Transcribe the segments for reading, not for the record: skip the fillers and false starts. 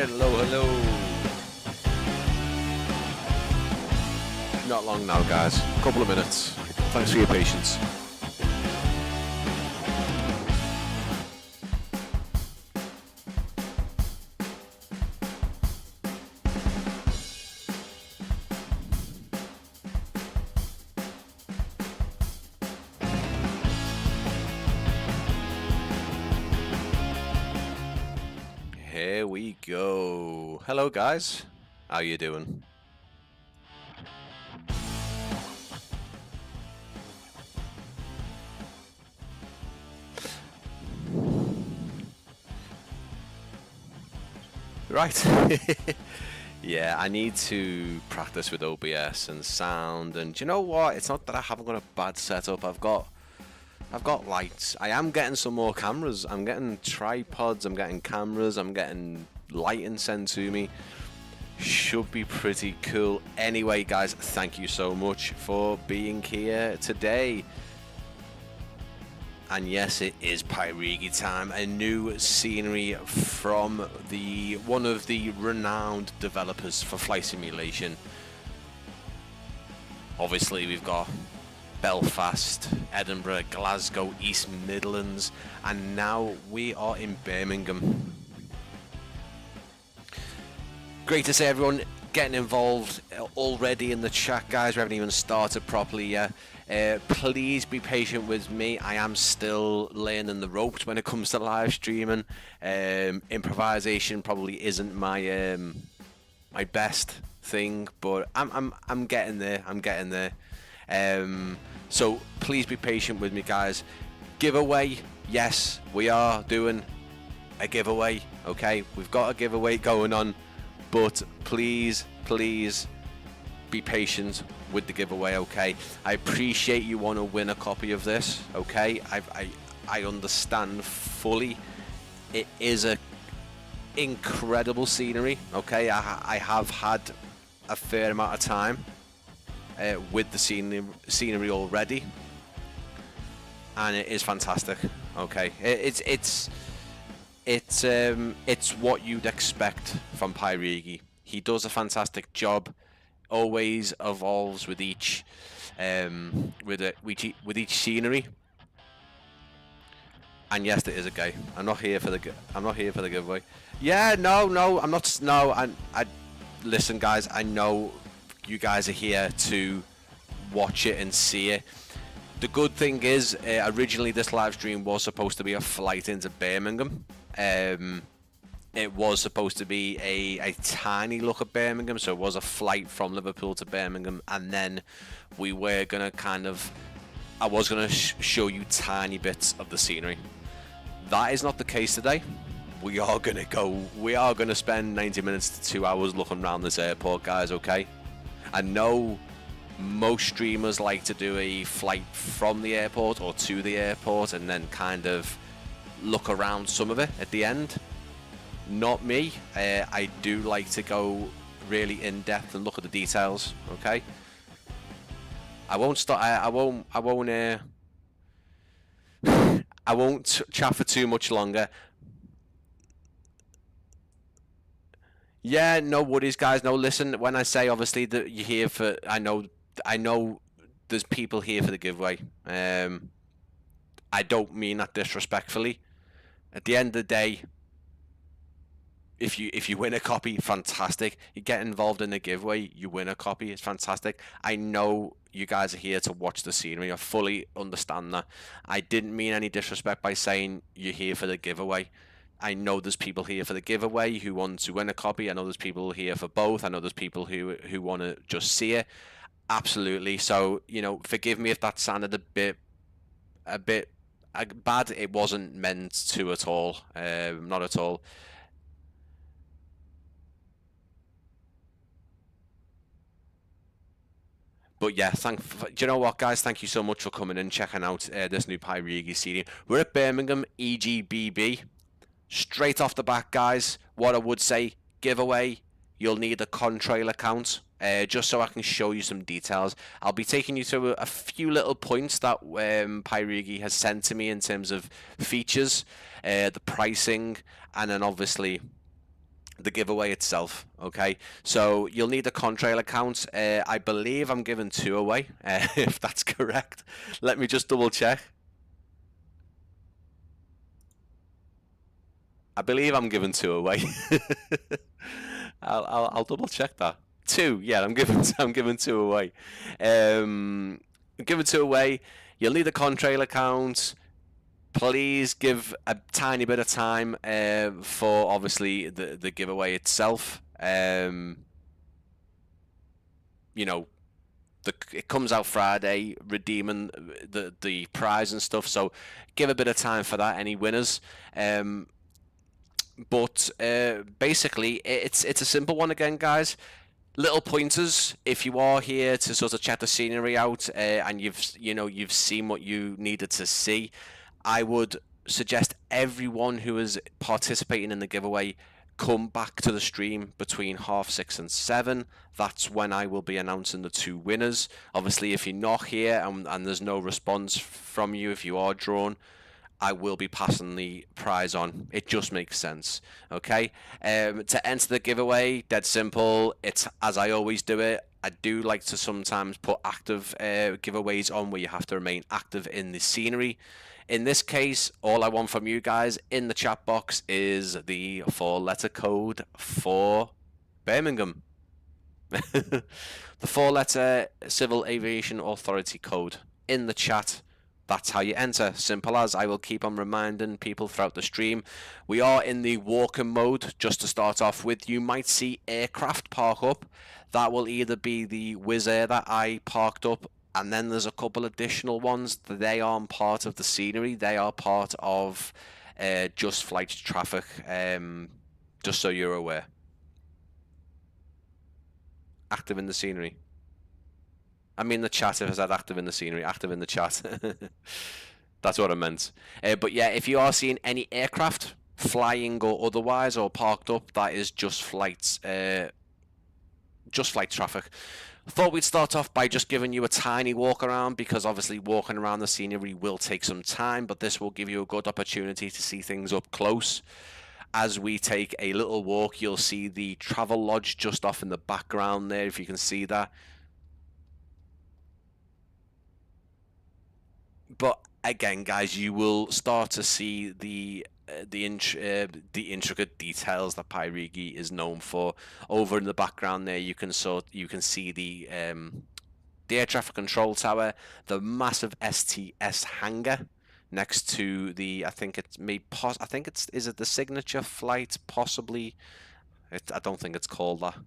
Hello, hello. Not long now, guys. A couple of minutes. Thanks for your patience. Here we go. Hello, guys. How you doing? Right. Yeah, I need to practice with OBS and sound, and do you know what? It's not that I haven't got a bad setup. I've got lights. I am getting some more cameras. I'm getting tripods, I'm getting cameras, I'm getting lighting sent to me. Should be pretty cool. Anyway, guys, thank you so much for being here today. And yes, it is Pyreegue time. A new scenery from one of the renowned developers for flight simulation. Obviously, we've got Belfast, Edinburgh, Glasgow, East Midlands, and now we are in Birmingham. Great to see everyone getting involved already in the chat, guys. We haven't even started properly yet. Please be patient with me. I am still learning the ropes when it comes to live streaming. Improvisation probably isn't my my best thing, but I'm getting there. I'm getting there. So please be patient with me, guys. Giveaway, yes, we are doing a giveaway. Okay, we've got a giveaway going on, but please be patient with the giveaway. Okay, I appreciate you want to win a copy of this. Okay, I understand fully. It is a incredible scenery. Okay, I have had a fair amount of time with the scenery already, and it is fantastic. Okay, it's what you'd expect from Pyreegue. He does a fantastic job. Always evolves with each with each scenery. And yes, it is a game. I'm not here for the giveaway. Yeah, no, I'm not. No, I listen, guys. I know you guys are here to watch it and see it. The good thing is, originally this live stream was supposed to be a flight into Birmingham. It was supposed to be a tiny look at Birmingham, so it was a flight from Liverpool to Birmingham, and then we were gonna I was gonna show you tiny bits of the scenery. That is not the case today. We are gonna spend 90 minutes to 2 hours looking around this airport, guys. Okay. I know most streamers like to do a flight from the airport or to the airport and then kind of look around some of it at the end. Not me. I do like to go really in depth and look at the details. Okay. I won't stop. I won't chat for too much longer. Yeah, no worries, guys. No, listen. When I say obviously that you're here for, I know, there's people here for the giveaway. I don't mean that disrespectfully. At the end of the day, if you win a copy, fantastic. You get involved in the giveaway, you win a copy, it's fantastic. I know you guys are here to watch the scenery. I fully understand that. I didn't mean any disrespect by saying you're here for the giveaway. I know there's people here for the giveaway who want to win a copy. I know there's people here for both. I know there's people who want to just see it. Absolutely. So, you know, forgive me if that sounded a bit bad. It wasn't meant to at all. Not at all. But yeah, do you know what, guys? Thank you so much for coming and checking out this new Pyreegue series. We're at Birmingham EGBB. Straight off the back, guys, what I would say, giveaway, you'll need a Contrail account, just so I can show you some details. I'll be taking you through a few little points that Pyreegue has sent to me in terms of features, the pricing, and then obviously the giveaway itself. Okay, so you'll need a Contrail account. I believe I'm giving 2 away, if that's correct. Let me just double check. I believe I'm giving 2 away. I'll double check that. 2, yeah, I'm giving 2 away. Giving 2 away. You'll need a Contrail account. Please give a tiny bit of time for obviously the giveaway itself. You know, it comes out Friday, redeeming the prize and stuff. So give a bit of time for that. Any winners? But basically, it's a simple one again, guys. Little pointers if you are here to sort of check the scenery out, and you've seen what you needed to see. I would suggest everyone who is participating in the giveaway come back to the stream between 6:30 and 7. That's when I will be announcing the 2 winners. Obviously, if you're not here and there's no response from you, if you are drawn, I will be passing the prize on. It just makes sense. Okay. To enter the giveaway, dead simple. It's as I always do it. I do like to sometimes put active giveaways on where you have to remain active in the scenery. In this case, all I want from you guys in the chat box is the 4-letter code for Birmingham. The 4-letter Civil Aviation Authority code in the chat. That's how you enter. Simple as. I will keep on reminding people throughout the stream. We are in the walking mode. Just to start off with, you might see aircraft park up. That will either be the Wizz Air that I parked up, and then there's a couple additional ones. They aren't part of the scenery. They are part of just flight traffic, just so you're aware. Active in the scenery. I mean the chat. If I said active in the scenery, active in the chat. That's what I meant. But yeah, if you are seeing any aircraft flying or otherwise or parked up, that is just flights, just flight traffic. Thought we'd start off by just giving you a tiny walk around, because obviously walking around the scenery will take some time, but this will give you a good opportunity to see things up close. As we take a little walk, you'll see the Travelodge just off in the background there, if you can see that. But again, guys, you will start to see the intricate details that Pyreegue is known for. Over in the background there, you can see the air traffic control tower, the massive STS hangar next to the, I think it's is it the signature flight, possibly. I don't think it's called that.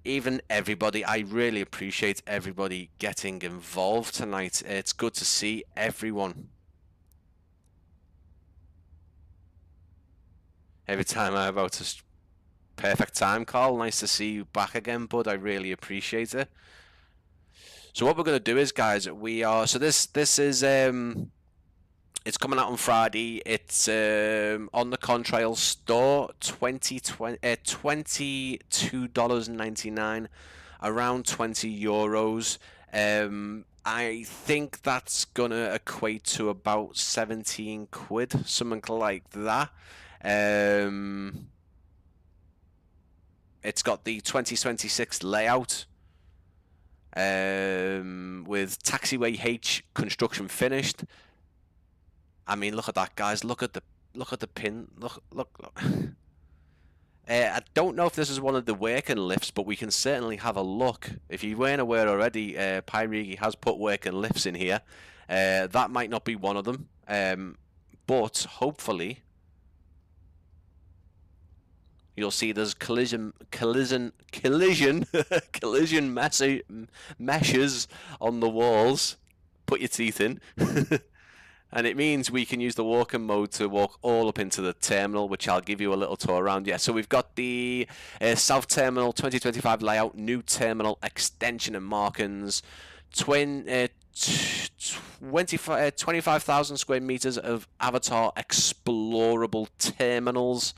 Even everybody, I really appreciate everybody getting involved tonight. It's good to see everyone. Every time I have out a perfect time, Carl. Nice to see you back again, bud. I really appreciate it. So what we're going to do is, guys, this is it's coming out on Friday. It's on the Contrail store, $22.99, around €20. I think that's gonna equate to about 17 quid, something like that. It's got the 2026 layout, with taxiway H construction finished. I mean, look at that, guys. Look at the pin. Look. I don't know if this is one of the working lifts, but we can certainly have a look. If you weren't aware already, Pyreegue has put working lifts in here. That might not be one of them, but hopefully you'll see there's collision meshes on the walls. Put your teeth in. And it means we can use the walking mode to walk all up into the terminal, which I'll give you a little tour around. Yeah, so we've got the South Terminal 2025 layout, new terminal extension and markings, 25,000 square meters of avatar explorable terminals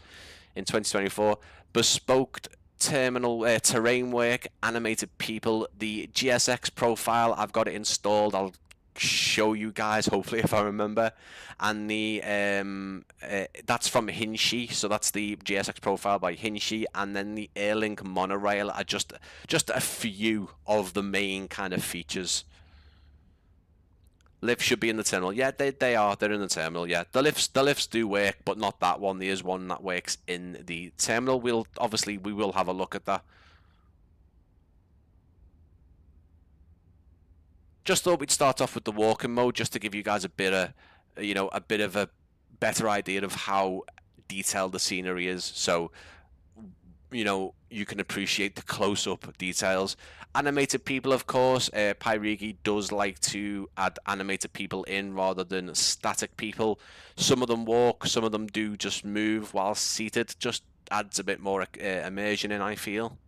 in 2024, bespoke terminal terrain work, animated people, the GSX profile. I've got it installed. I'll show you guys hopefully if I remember, and the that's from Hinshi, so that's the GSX profile by Hinshi, and then the Airlink monorail are just a few of the main kind of features. Lifts should be in the terminal. Yeah, they are. They're in the terminal. Yeah, the lifts do work, but not that one. There is one that works in the terminal. We will have a look at that. Just thought we'd start off with the walking mode, just to give you guys a bit of, a bit of a better idea of how detailed the scenery is. So, you can appreciate the close-up details. Animated people, of course. Pyreegue does like to add animated people in rather than static people. Some of them walk, some of them do just move while seated. Just adds a bit more immersion in, I feel.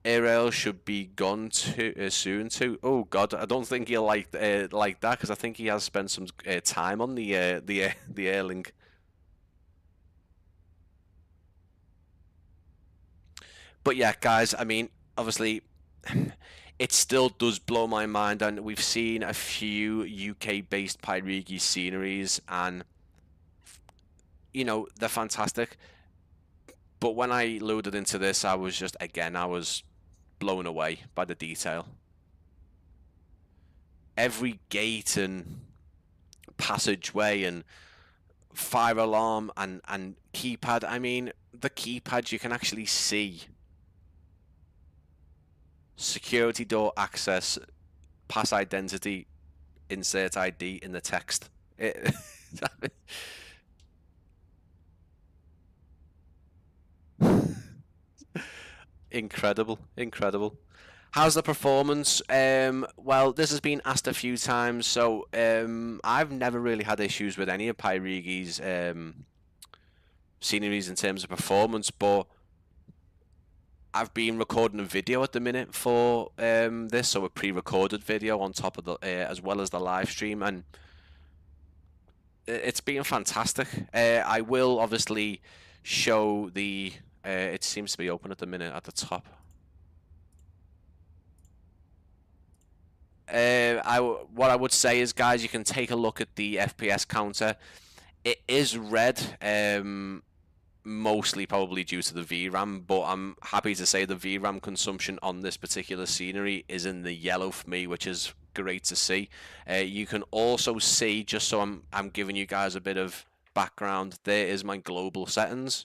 Aerial should be gone to soon too. Oh God, I don't think he'll like that, because I think he has spent some time on the Airlink. But yeah, guys, I mean, obviously, it still does blow my mind, and we've seen a few UK-based Pyreegue sceneries, and they're fantastic. But when I loaded into this, I was blown away by the detail. Every gate and passageway and fire alarm and keypad. I mean, the keypad, you can actually see security door access, pass identity, insert ID in the text. Incredible. How's the performance? Well, this has been asked a few times, so I've never really had issues with any of Pyreegue's sceneries in terms of performance, but I've been recording a video at the minute for this, so a pre-recorded video on top of the as well as the live stream, and it's been fantastic. I will obviously show the. It seems to be open at the minute at the top. What I would say is, guys, you can take a look at the FPS counter. It is red, mostly probably due to the VRAM, but I'm happy to say the VRAM consumption on this particular scenery is in the yellow for me, which is great to see. You can also see, just so I'm giving you guys a bit of background, there is my global settings,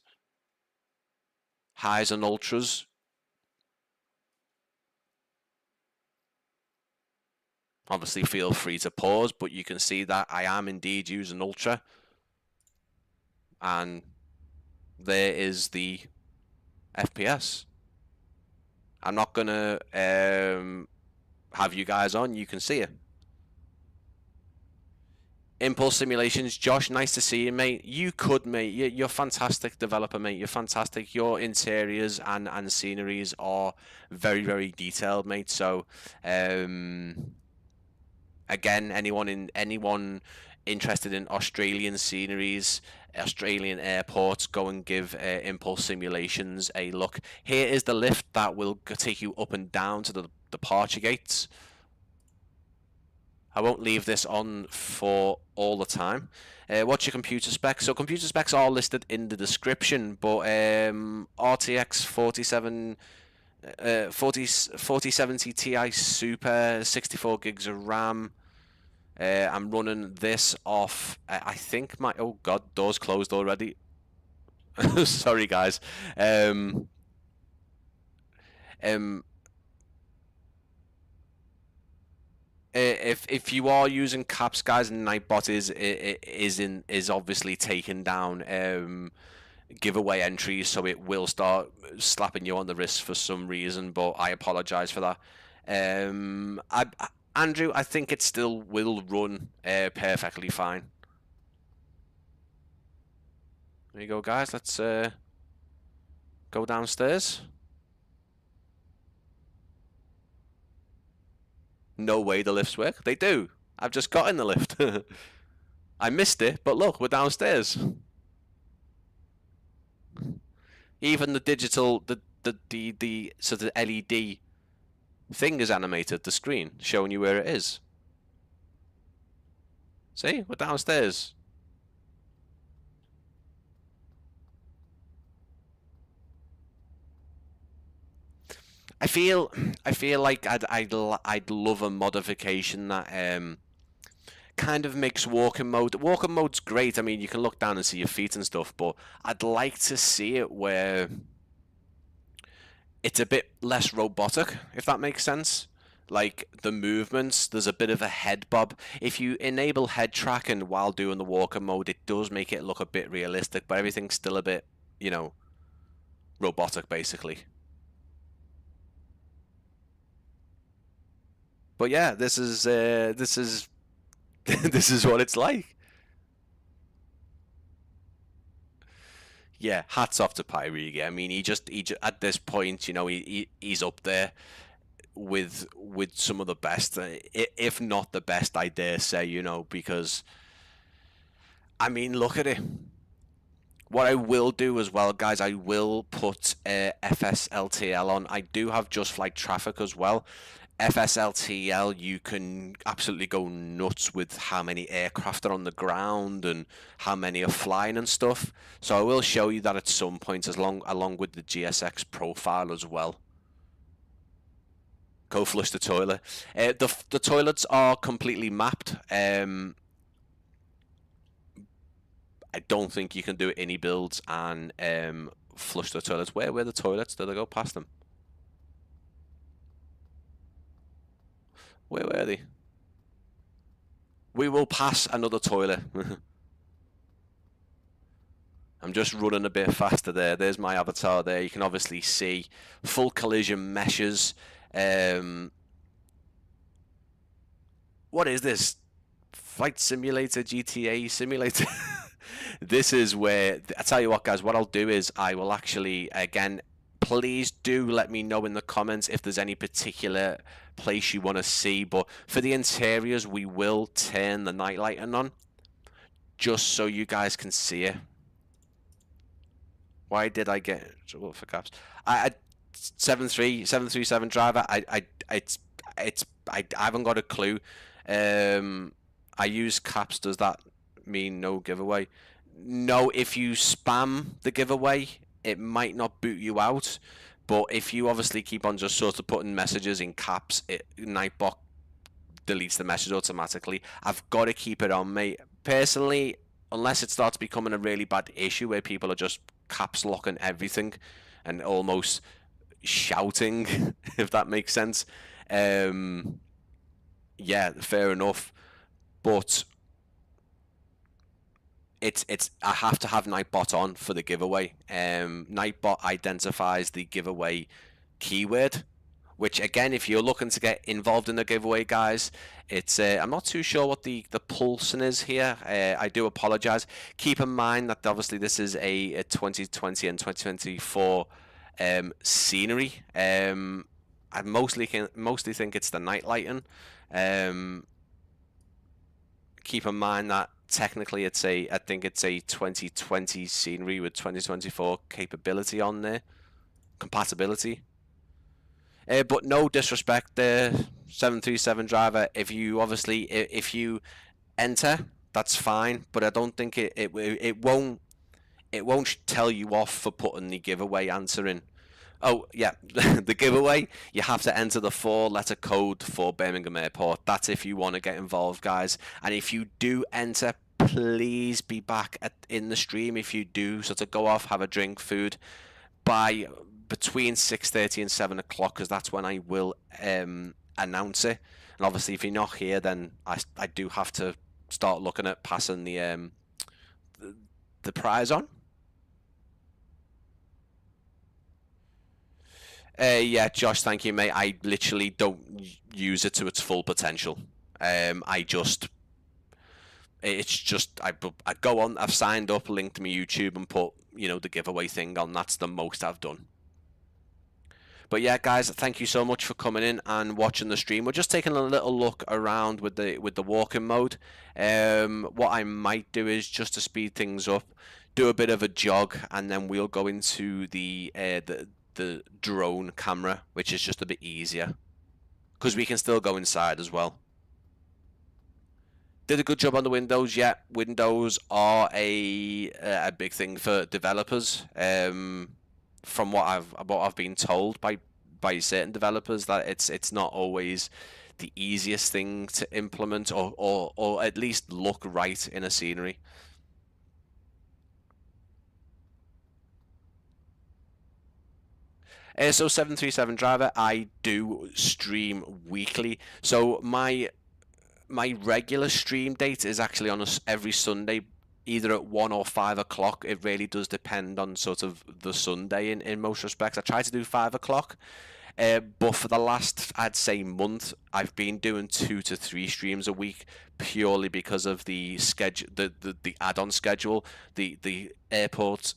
highs and ultras. Obviously feel free to pause, but you can see that I am indeed using ultra, and there is the FPS. I'm not gonna have you guys on, you can see it. Impulse Simulations, Josh, nice to see you, mate. You could, mate. You're a fantastic developer, mate. You're fantastic. Your interiors and sceneries are very, very detailed, mate. So, again, anyone interested in Australian sceneries, Australian airports, go and give Impulse Simulations a look. Here is the lift that will take you up and down to the departure gates. I won't leave this on for all the time. What's your computer specs? So computer specs are listed in the description, but RTX 4070 Ti Super, 64 gigs of RAM. I'm running this off, I think my, oh God, door's closed already. Sorry, guys. If you are using caps, guys, and Nightbot is obviously taking down giveaway entries, so it will start slapping you on the wrist for some reason, but I apologize for that. Andrew, I think it still will run perfectly fine. There you go, guys. Let's go downstairs. No way the lifts work. They do. I've just got in the lift. I missed it, but look, we're downstairs. Even the digital, the sort of LED thing is animated, the screen, showing you where it is. See? We're downstairs. I feel like I'd love a modification that kind of makes walking mode. Walking mode's great. I mean, you can look down and see your feet and stuff, but I'd like to see it where it's a bit less robotic, if that makes sense. Like the movements, there's a bit of a head bob. If you enable head tracking while doing the walking mode, it does make it look a bit realistic, but everything's still a bit, you know, robotic basically. But yeah, this is this is this is what it's like. Yeah, hats off to Pyreegue. I mean, he just at this point, you know, he's up there with some of the best, if not the best, I dare say, you know, because I mean, look at it. What I will do as well, guys, I will put FSLTL on. I do have Just Flight Traffic as well. FSLTL, you can absolutely go nuts with how many aircraft are on the ground and how many are flying and stuff. So I will show you that at some point, along with the GSX profile as well. Go flush the toilet. The toilets are completely mapped. I don't think you can do any builds and flush the toilets. Where were the toilets? Did I go past them? Where were they? We will pass another toilet. I'm just running a bit faster there. There's my avatar there. You can obviously see full collision meshes. What is this? Flight Simulator, GTA Simulator? This is where, I tell you what, guys, what I'll do is I will actually, again, please do let me know in the comments if there's any particular place you want to see. But for the interiors, we will turn the night lighting on just so you guys can see it. Why did I get for caps? I 737 driver. I haven't got a clue. I use caps. Does that mean no giveaway? No, if you spam the giveaway, it might not boot you out. But if you obviously keep on just sort of putting messages in caps, Nightbot deletes the message automatically. I've got to keep it on, mate. Personally, unless it starts becoming a really bad issue where people are just caps locking everything and almost shouting, if that makes sense. Yeah, fair enough. But it's I have to have Nightbot on for the giveaway. Nightbot identifies the giveaway keyword, which again, if you're looking to get involved in the giveaway, guys, it's I'm not too sure what the pulsing is here. I do apologize. Keep in mind that obviously this is a 2020 and 2024 scenery. I mostly think it's the night lighting. Keep in mind that technically I think it's a 2020 scenery with 2024 capability on there, compatibility. But no disrespect there, 737 driver. If you enter, that's fine. But I don't think it won't tell you off for putting the giveaway answer in. Oh yeah, the giveaway, you have to enter the 4-letter code for Birmingham Airport. That's if you want to get involved, guys. And if you do enter, please be back in the stream. If you do, so to go off, have a drink, food, by between 6:30 and 7 o'clock, because that's when I will announce it. And obviously, if you're not here, then I do have to start looking at passing the prize on. Yeah, Josh, thank you, mate. I literally don't use it to its full potential. It's just I go on. I've signed up, linked my YouTube, and put the giveaway thing on. That's the most I've done. But yeah, guys, thank you so much for coming in and watching the stream. We're just taking a little look around with the walking mode. What I might do is, just to speed things up, do a bit of a jog, and then we'll go into the drone camera, which is just a bit easier because we can still go inside as well. Did a good job on the windows. Yeah, windows are a big thing for developers. From what I've been told by by certain developers that it's not always the easiest thing to implement or at least look right in a scenery. So 737 driver, I do stream weekly. So my regular stream date is actually on every Sunday, either at 1 or 5 o'clock. It really does depend on sort of the Sunday in most respects. I try to do 5 o'clock, but for the last, I'd say, month, I've been doing 2 to 3 streams a week purely because of the schedule, the add-on schedule, the airports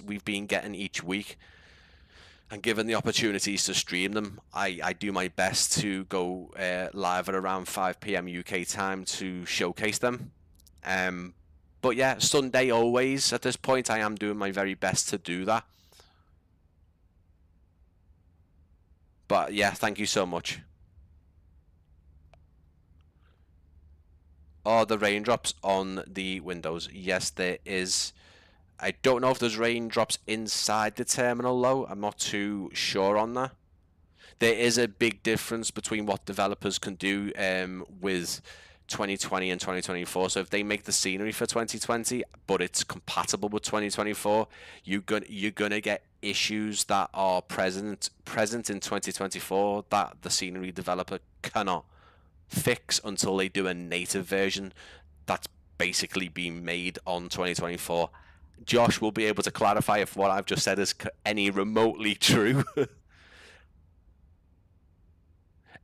we've been getting each week. And given the opportunities to stream them, I do my best to go live at around 5 p.m. UK time to showcase them. But yeah, Sunday always. At this point, I am doing my very best to do that. But yeah, thank you so much. Are the raindrops on the windows? Yes, there is. I don't know if there's raindrops inside the terminal though. I'm not too sure on that. There is a big difference between what developers can do with 2020 and 2024. So if they make the scenery for 2020, but it's compatible with 2024, you're gonna get issues that are present in 2024 that the scenery developer cannot fix until they do a native version that's basically being made on 2024. Josh will be able to clarify if what I've just said is any remotely true.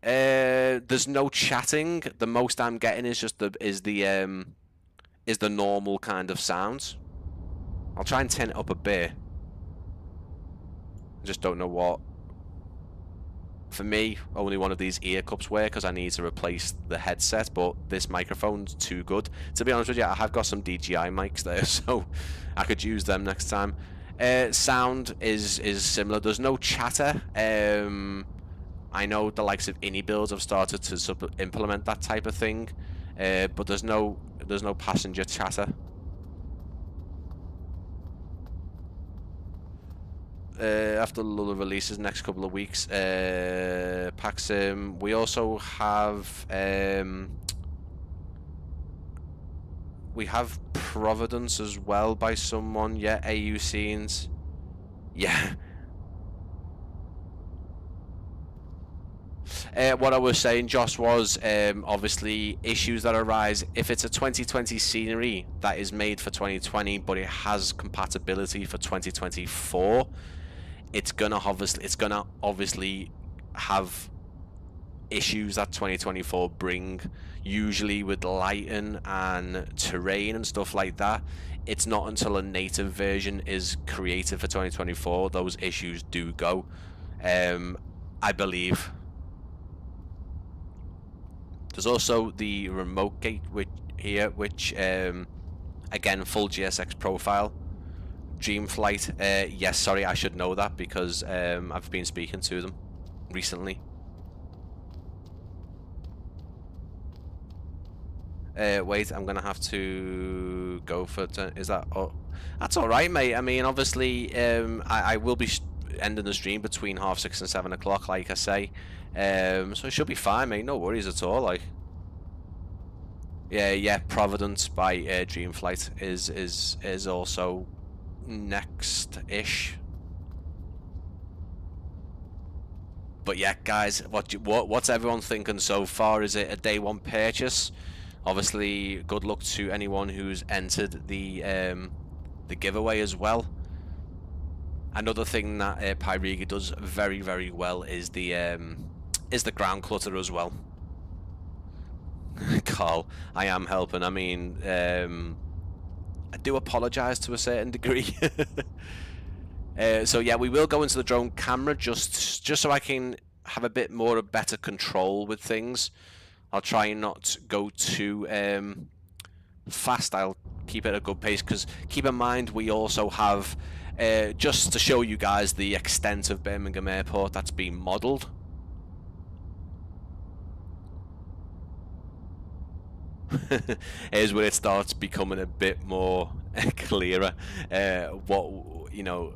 There's no chatting. The most I'm getting is just the normal kind of sounds. I'll try and turn it up a bit. I just don't know what. For me, only one of these ear cups work because I need to replace the headset, but this microphone's too good. To be honest with you, I have got some DJI mics there, so I could use them next time. Sound is similar. There's no chatter. I know the likes of builds have started to implement that type of thing, but there's no passenger chatter. After the releases next couple of weeks, PAXIM. We also have Providence as well by someone. Yeah, AU scenes. Yeah. What I was saying, Josh, was obviously issues that arise if it's a 2020 scenery that is made for 2020, but it has compatibility for 2024. It's gonna obviously have issues that 2024 bring, usually with lighting and terrain and stuff like that. It's not until a native version is created for 2024 those issues do go. I believe. There's also the remote gate which again, full GSX profile. Dreamflight, yes, sorry, I should know that because I've been speaking to them recently. Wait, I'm gonna have to go for is that? Oh, that's all right, mate. I mean, obviously, I will be ending the stream between 6:30 and 7 o'clock, like I say. So it should be fine, mate. No worries at all. Like, yeah, Providence by Dreamflight is also next-ish. But yeah, guys, what's everyone thinking so far? Is it a day one purchase? Obviously, good luck to anyone who's entered the giveaway as well. Another thing that Pyreegue does very, very well is the ground clutter as well. Carl, I am helping. I mean, I do apologise to a certain degree. So yeah, we will go into the drone camera just so I can have a bit more of better control with things. I'll try and not go too fast. I'll keep it at a good pace because keep in mind we also have just to show you guys the extent of Birmingham Airport that's been modelled. Here's where it starts becoming a bit more clearer. What, you know,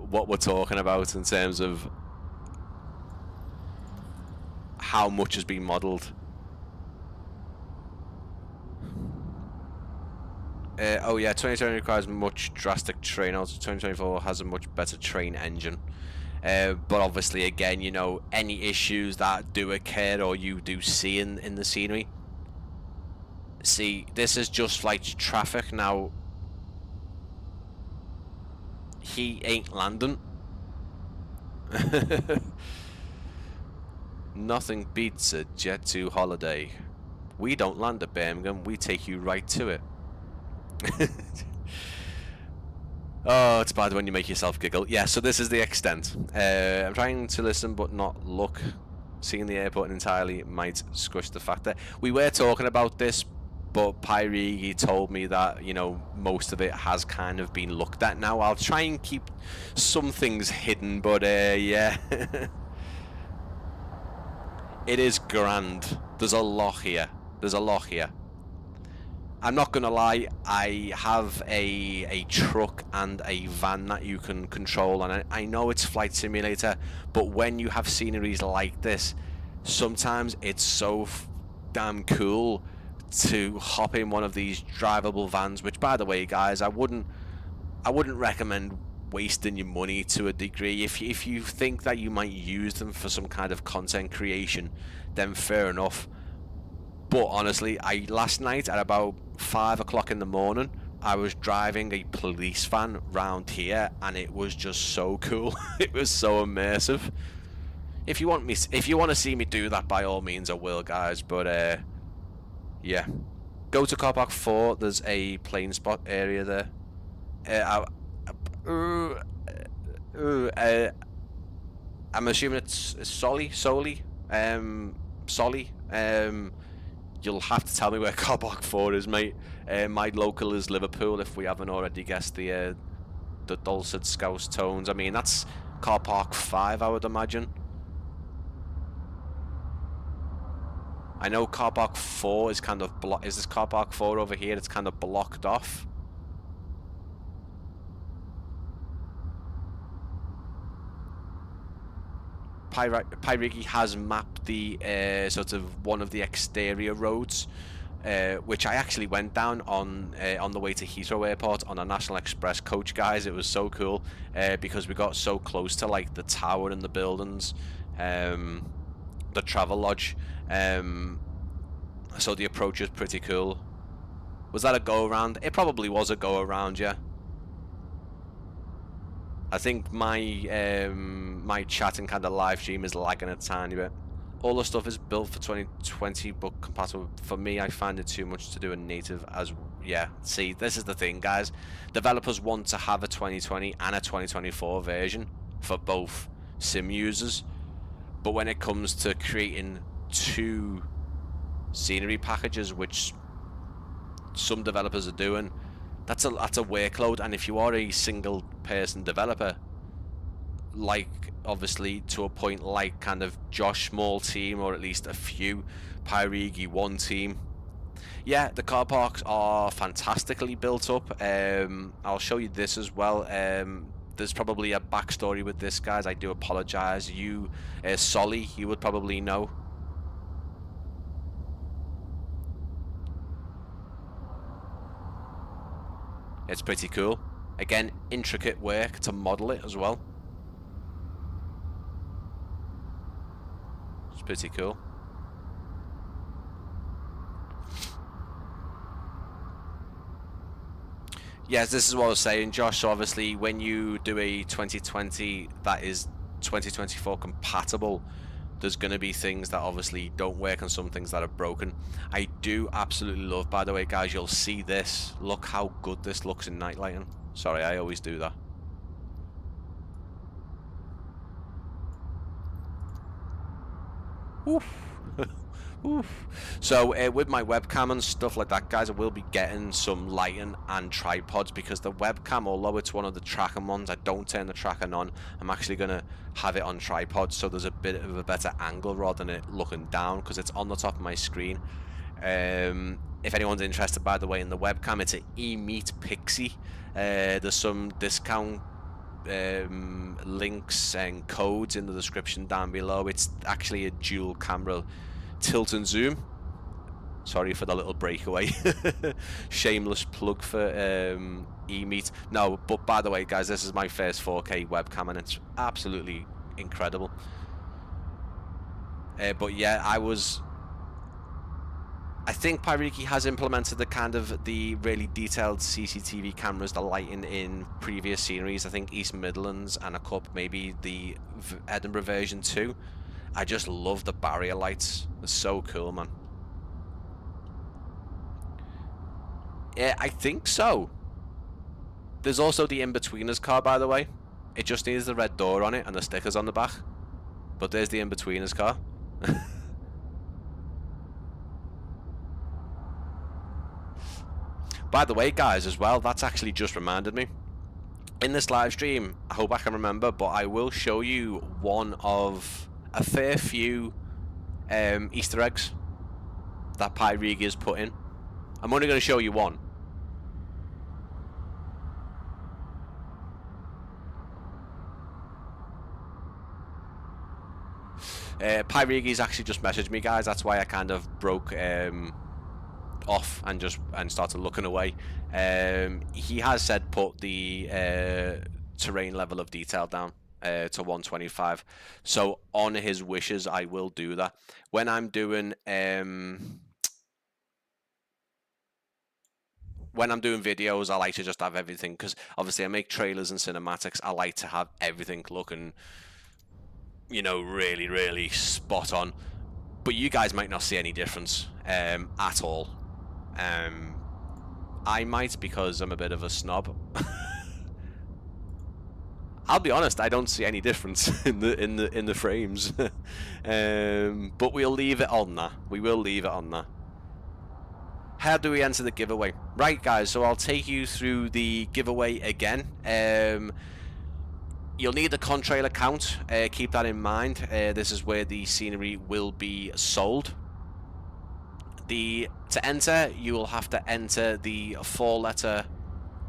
what we're talking about in terms of how much has been modelled. Oh yeah, 2020 requires much drastic train. Also, 2024 has a much better train engine. But obviously, again, you know, any issues that do occur or you do see in the scenery. See, this is just flight traffic now. He ain't landing. Nothing beats a Jet 2 holiday. We don't land at Birmingham, we take you right to it. Oh, it's bad when you make yourself giggle. Yeah, so this is the extent. I'm trying to listen but not look. Seeing the airport entirely might squish the factor. We were talking about this, but Pyreegue told me that, you know, most of it has kind of been looked at now. I'll try and keep some things hidden, but yeah. It is grand. There's a lot here. There's a lot here. I'm not gonna lie, I have a truck and a van that you can control, and I know it's Flight Simulator, but when you have sceneries like this, sometimes it's so damn cool to hop in one of these drivable vans, which, by the way, guys, I wouldn't recommend wasting your money to a degree. If you think that you might use them for some kind of content creation, then fair enough. But honestly, last night at about 5 o'clock in the morning, I was driving a police van round here, and it was just so cool. It was so immersive. If you want to see me do that, by all means, I will, guys. But yeah, go to car park 4. There's a plane spot area there. I'm assuming it's Solly. You'll have to tell me where car park 4 is, mate. My local is Liverpool, if we haven't already guessed the dulcet Scouse tones. I mean, that's car park 5, I would imagine. I know car park 4 is kind of is this car park 4 over here? It's kind of blocked off. Pyreegue has mapped the sort of one of the exterior roads, which I actually went down on the way to Heathrow Airport on a National Express coach, guys. It was so cool because we got so close to like the tower and the buildings, the Travelodge. So the approach is pretty cool. Was that a go around? It probably was a go around, yeah. I think my my chat and kind of live stream is lagging a tiny bit. All the stuff is built for 2020 but compatible. For me, I find it too much to do a native as yeah. See, this is the thing, guys. Developers want to have a 2020 and a 2024 version for both sim users, but when it comes to creating two scenery packages, which some developers are doing, that's a workload. And if you are a single person developer, like obviously to a point like kind of Josh small team, or at least a few Pyreegue one team, yeah, the car parks are fantastically built up. I'll show you this as well. There's probably a backstory with this, guys. I do apologize. You Solly, you would probably know. It's pretty cool. Again, intricate work to model it as well. It's pretty cool. Yes, this is what I was saying, Josh. So obviously when you do a 2020 that is 2024 compatible, there's going to be things that obviously don't work and some things that are broken. I do absolutely love, by the way, guys, you'll see this. Look how good this looks in night lighting. Sorry, I always do that. Oof. Oof. So with my webcam and stuff like that, guys, I will be getting some lighting and tripods, because the webcam, although it's one of the tracking ones, I don't turn the tracking on. I'm actually going to have it on tripods, so there's a bit of a better angle rather than it looking down, because it's on the top of my screen. If anyone's interested, by the way, in the webcam, it's an EMEET PIXY. There's some discount links and codes in the description down below. It's actually a dual camera tilt and zoom. Sorry for the little breakaway. Shameless plug for EMEET. No, but by the way, guys, this is my first 4K webcam, and it's absolutely incredible. But yeah, I think Pyreegue has implemented the really detailed CCTV cameras, the lighting in previous sceneries. I think East Midlands and a couple, maybe the Edinburgh version too. I just love the barrier lights. It's so cool, man. Yeah, I think so. There's also the in-betweeners car, by the way. It just needs the red door on it and the stickers on the back. But there's the in-betweeners car. By the way, guys, as well, that's actually just reminded me. In this live stream, I hope I can remember, but I will show you one of a fair few Easter eggs that Pyreegue has put in. I'm only going to show you one. Pyreegue's actually just messaged me, guys. That's why I kind of broke off and started looking away. He has said put the terrain level of detail down to 125. So on his wishes, I will do that. When I'm doing videos, I like to just have everything, because obviously I make trailers and cinematics. I like to have everything looking, you know, really, really spot on. But you guys might not see any difference at all. I might, because I'm a bit of a snob. I'll be honest, I don't see any difference in the frames. But we'll leave it on that. We will leave it on that. How do we enter the giveaway? Right, guys, so I'll take you through the giveaway again. You'll need the Contrail account. Keep that in mind. This is where the scenery will be sold. To enter, you will have to enter the 4-letter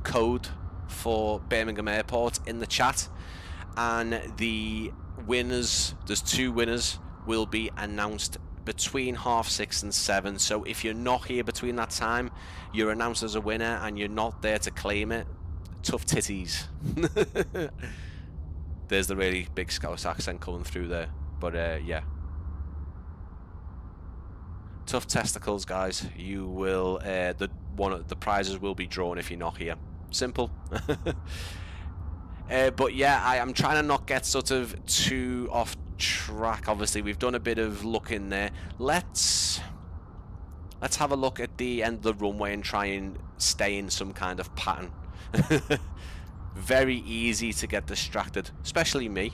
code for Birmingham Airport in the chat, and the winners, there's 2 winners, will be announced between 6:30 and 7. So if you're not here between that time, you're announced as a winner and you're not there to claim it. Tough titties. There's the really big Scouse accent coming through there, but yeah. Tough testicles, guys. You will the prizes will be drawn if you're not here. Simple. But yeah, I'm trying to not get sort of too off track. Obviously, we've done a bit of looking there. Let's have a look at the end of the runway and try and stay in some kind of pattern. Very easy to get distracted, especially me.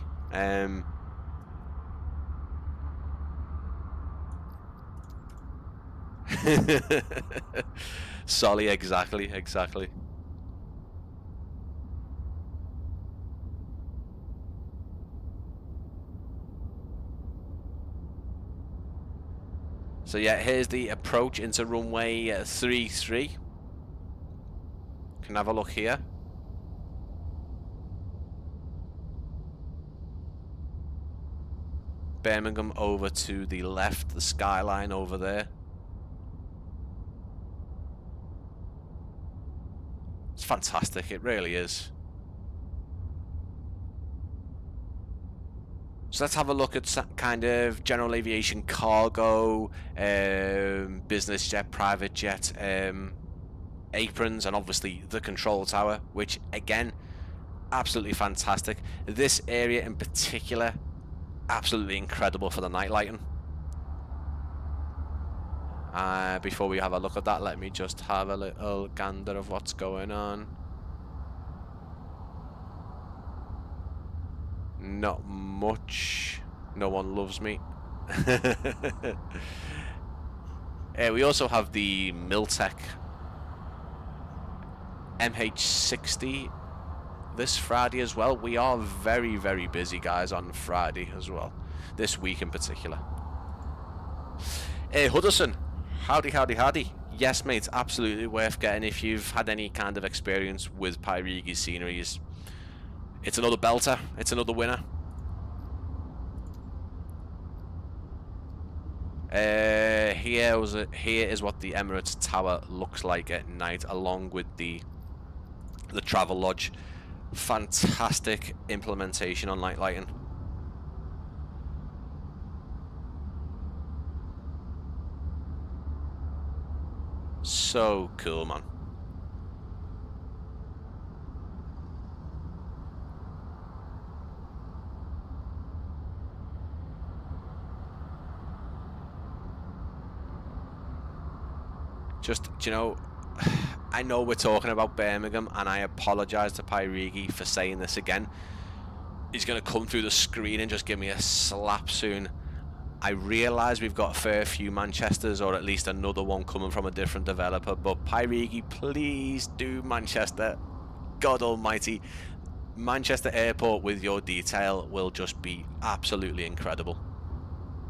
Solly, exactly. So yeah, here's the approach into runway 33. Can have a look here. Birmingham over to the left, the skyline over there. It's fantastic, it really is. So let's have a look at kind of general aviation cargo, business jet, private jet, aprons, and obviously the control tower, which again, absolutely fantastic. This area in particular, absolutely incredible for the night lighting. Before we have a look at that, let me just have a little gander of what's going on. Not much. No one loves me. We also have the Miltech MH60 this Friday as well. We are very, very busy, guys, on Friday as well. This week in particular. Hudderson, howdy. Yes, mate, absolutely worth getting if you've had any kind of experience with Pyreegue sceneries. It's another belter. It's another winner. Here is what the Emirates Tower looks like at night, along with the Travelodge. Fantastic implementation on night lighting. So cool, man. Just, you know, I know we're talking about Birmingham, and I apologise to Pyreegue for saying this again. He's going to come through the screen and just give me a slap soon. I realise we've got a fair few Manchesters, or at least another one coming from a different developer, but Pyreegue, please do Manchester. God almighty. Manchester Airport with your detail will just be absolutely incredible.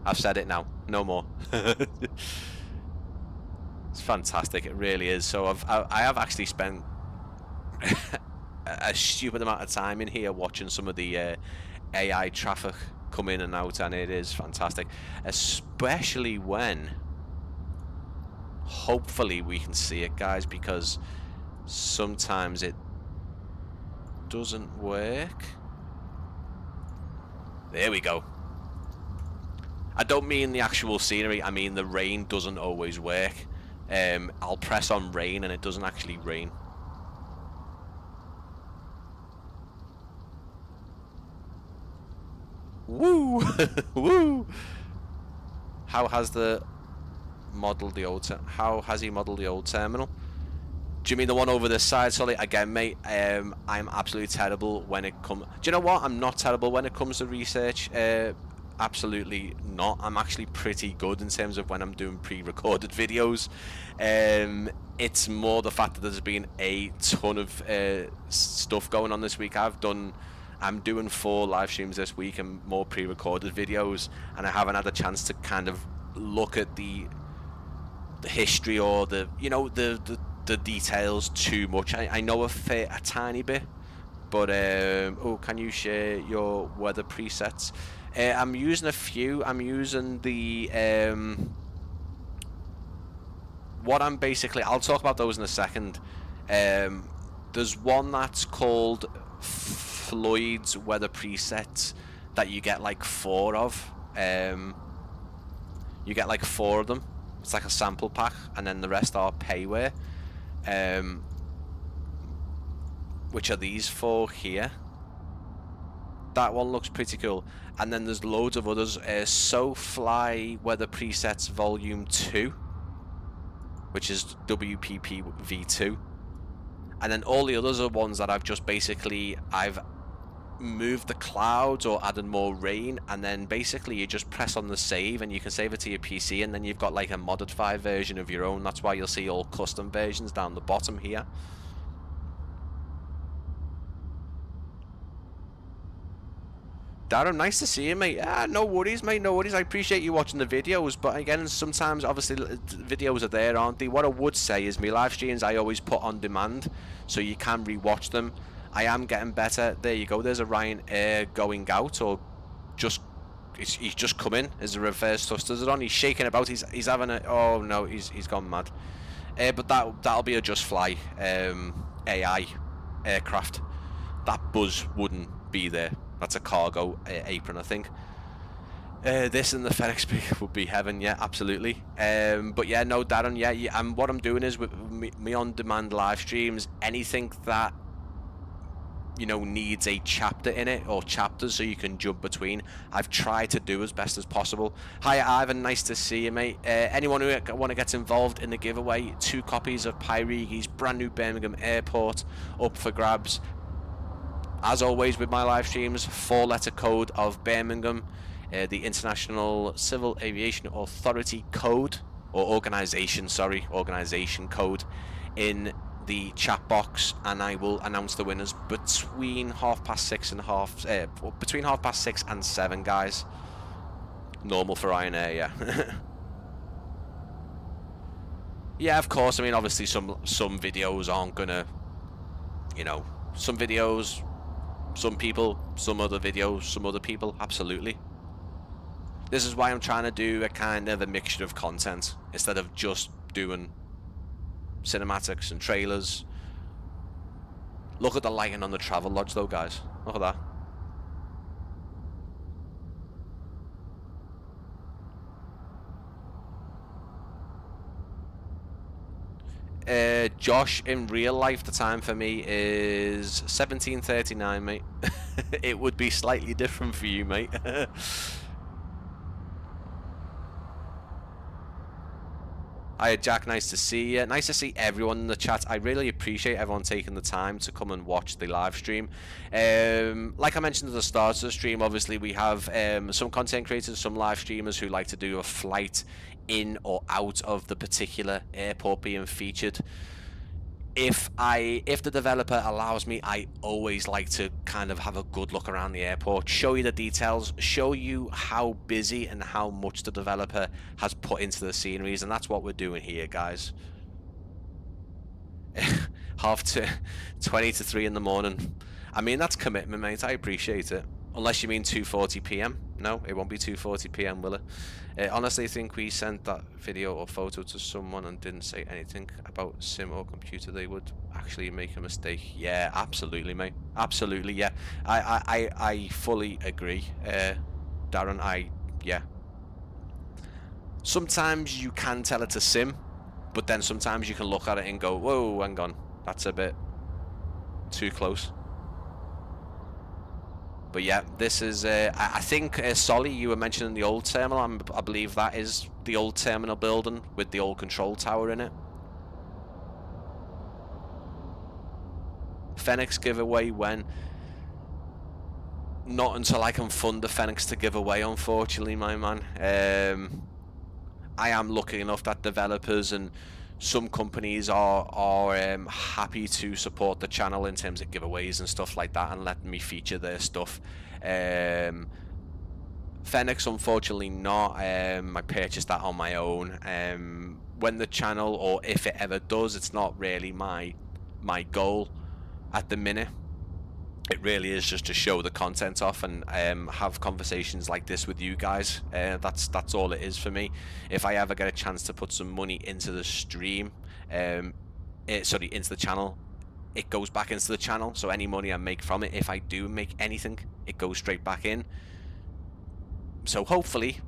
I've said it now, no more. It's fantastic, it really is. So I have actually spent a stupid amount of time in here watching some of the AI traffic come in and out, and it is fantastic, especially when hopefully we can see it, guys, because sometimes it doesn't work. There we go. I don't mean the actual scenery, I mean the rain doesn't always work. I'll press on rain and it doesn't actually rain. Woo! Woo! How has he modelled the old terminal? Do you mean the one over this side, Solly? Again, mate, I'm absolutely terrible when it comes... Do you know what? I'm not terrible when it comes to research. Absolutely not. I'm actually pretty good in terms of when I'm doing pre-recorded videos. It's more the fact that there's been a ton of stuff going on this week. I'm doing 4 live streams this week and more pre-recorded videos, and I haven't had a chance to kind of look at the history or the details too much. I know a tiny bit, but oh, can you share your weather presets? I'm using a few. I'm using the I'll talk about those in a second. There's one that's called Floyd's weather presets that you get like 4 of. You get like 4 of them. It's like a sample pack, and then the rest are payware. Which are these 4 here. That one looks pretty cool. And then there's loads of others. SoFly Weather Presets Volume 2, which is WPP V2. And then all the others are ones that I've just I've moved the clouds or added more rain, and then basically you just press on the save and you can save it to your PC, and then you've got like a modified version of your own. That's why you'll see all custom versions down the bottom here. Darren, nice to see you, mate. No worries, mate, no worries. I appreciate you watching the videos, but again, sometimes, obviously, videos are there, aren't they? What I would say is my live streams I always put on demand, so you can re-watch them. I am getting better. There you go. There's a Ryanair going out, or he's just come in. There's a reverse thrusters on. He's shaking about. He's having a... Oh, no, he's gone mad. But that'll be a Just Fly AI aircraft. That buzz wouldn't be there. That's a cargo apron, I think. This and the FedEx pick would be heaven, yeah, absolutely. But yeah, no, Darren, yeah, and what I'm doing is with me on-demand live streams, anything that, you know, needs a chapter in it, or chapters so you can jump between, I've tried to do as best as possible. Hi, Ivan, nice to see you, mate. Anyone who want to get involved in the giveaway, 2 copies of Pyreegue's brand new Birmingham Airport up for grabs. As always with my live streams, 4-letter code of Birmingham, the International Civil Aviation Authority code, or organisation code, in the chat box, and I will announce the winners between 6:30 between 6:30 and 7, guys. Normal for Ryanair, yeah. Yeah, of course. I mean, obviously some videos aren't gonna, you know, some videos Some people, some other videos, some other people, absolutely. This is why I'm trying to do a kind of a mixture of content instead of just doing cinematics and trailers. Look at the lighting on the Travelodge though, guys. Look at that. Josh, in real life, the time for me is 17:39, mate. It would be slightly different for you, mate. Hiya, Jack. Nice to see you. Nice to see everyone in the chat. I really appreciate everyone taking the time to come and watch the live stream. Like I mentioned at the start of the stream, obviously we have some content creators, some live streamers who like to do a flight in or out of the particular airport being featured. If the developer allows me, I always like to kind of have a good look around the airport, show you the details, show you how busy and how much the developer has put into the sceneries, and that's what we're doing here, guys. 20 to 3 in the morning. I mean, that's commitment, mate. I appreciate it. Unless you mean 2:40 p.m. No, it won't be 2:40 p.m., will it? Honestly, I think we sent that video or photo to someone and didn't say anything about sim or computer. They would actually make a mistake. Yeah, absolutely, mate. Absolutely, yeah. I fully agree, Darren. Yeah. Sometimes you can tell it's a sim, but then sometimes you can look at it and go, whoa, hang on, that's a bit too close. But yeah, this is, I think, Solly, you were mentioning the old terminal. I believe that is the old terminal building with the old control tower in it. Phoenix giveaway when? Not until I can fund the Phoenix to give away, unfortunately, my man. I am lucky enough that developers and some companies are happy to support the channel in terms of giveaways and stuff like that and letting me feature their stuff. Phoenix, unfortunately not. I purchased that on my own. When the channel, or if it ever does, it's not really my goal at the minute. It really is just to show the content off and have conversations like this with you guys. That's all it is for me. If I ever get a chance to put some money into the stream, into the channel, it goes back into the channel. So any money I make from it, if I do make anything, it goes straight back in. So hopefully,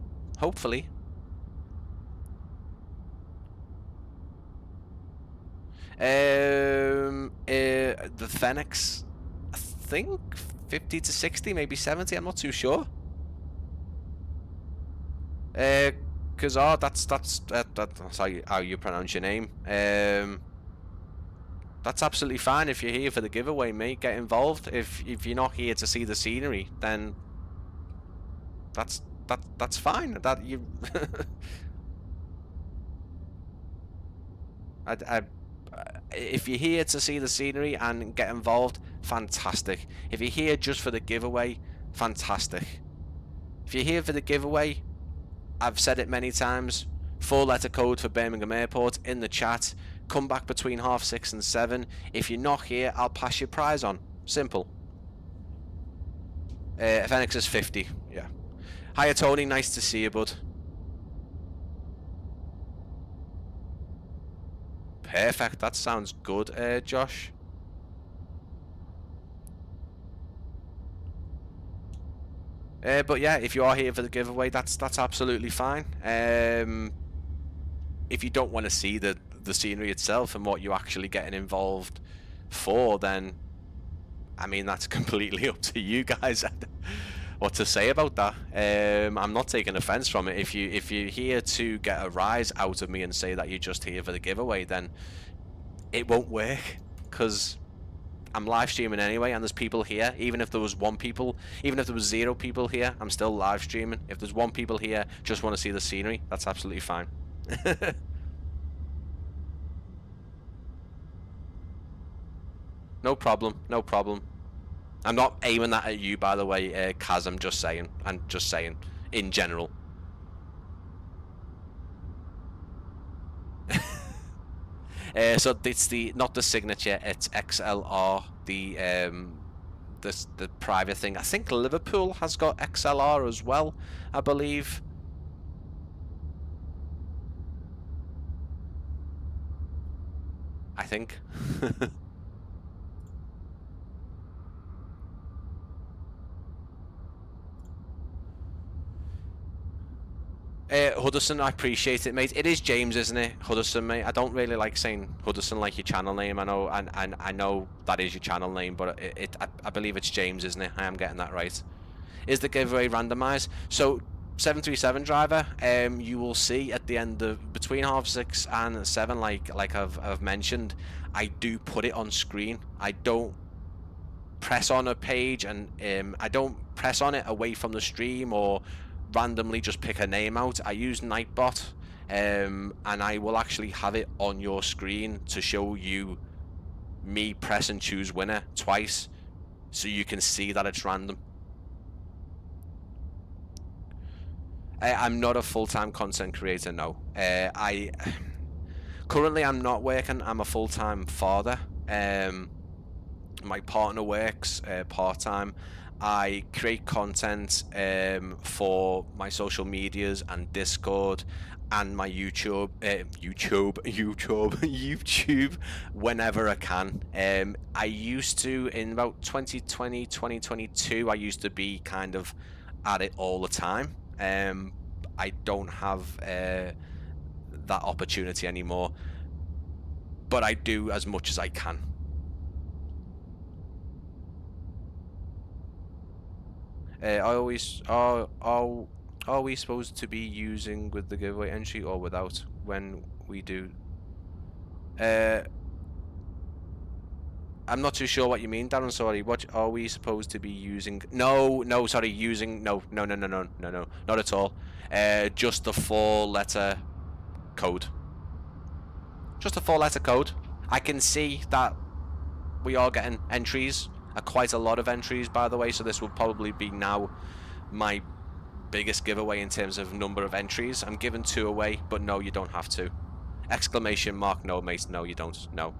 the Phoenix, I think 50 to 60, maybe 70, I'm not too sure. Cause that's how you pronounce your name. That's absolutely fine. If you're here for the giveaway, mate, get involved. If you're not here to see the scenery, then that's fine. That you if you're here to see the scenery and get involved, fantastic. If you're here just for the giveaway, fantastic. If you're here for the giveaway, I've said it many times, 4-letter code for Birmingham Airport in the chat. Come back between 6:30 and 7. If you're not here, I'll pass your prize on. Simple. Phoenix is 50, yeah. Hiya Tony, nice to see you, bud. Perfect, that sounds good, Josh. But yeah, if you are here for the giveaway, that's absolutely fine. If you don't want to see the scenery itself and what you're actually getting involved for, then I mean that's completely up to you guys. What to say about that? I'm not taking offense from it. If you're here to get a rise out of me and say that you're just here for the giveaway, then it won't work, because I'm live streaming anyway, and there's people here. Even if there was 0 people here, I'm still live streaming. If there's 1 people here just want to see the scenery, that's absolutely fine. No problem, no problem. I'm not aiming that at you, by the way, Kaz. I'm just saying, in general. So it's not the signature, it's XLR, the the private thing. I think Liverpool has got XLR as well, I believe. I think. Hudderson, I appreciate it, mate. It is James, isn't it? Hudderson, mate. I don't really like saying Hudderson like your channel name. I know, and I know that is your channel name, but I believe it's James, isn't it? I am getting that right. Is the giveaway randomised? So 737 driver, you will see at the end of between 6:30 and 7, like I've mentioned, I do put it on screen. I don't press on a page, and I don't press on it away from the stream or randomly just pick a name out. I use Nightbot, and I will actually have it on your screen to show you me press and choose winner twice, so you can see that it's random. I'm not a full-time content creator, no. Currently I'm not working. I'm a full-time father. My partner works part-time. I create content for my social medias and Discord and my YouTube whenever I can. I used to, in about 2020, 2022, I used to be kind of at it all the time. I don't have that opportunity anymore, but I do as much as I can. Are we supposed to be using with the giveaway entry or without when we do? I'm not too sure what you mean, Darren. Sorry. What are we supposed to be using? No, sorry. Using no, not at all. Just the 4-letter code. Just a 4-letter code. I can see that we are getting entries. Quite a lot of entries, by the way, so this will probably be now my biggest giveaway in terms of number of entries. I'm giving 2 away, but no, you don't have to. Exclamation mark, no, mate, no, you don't, no.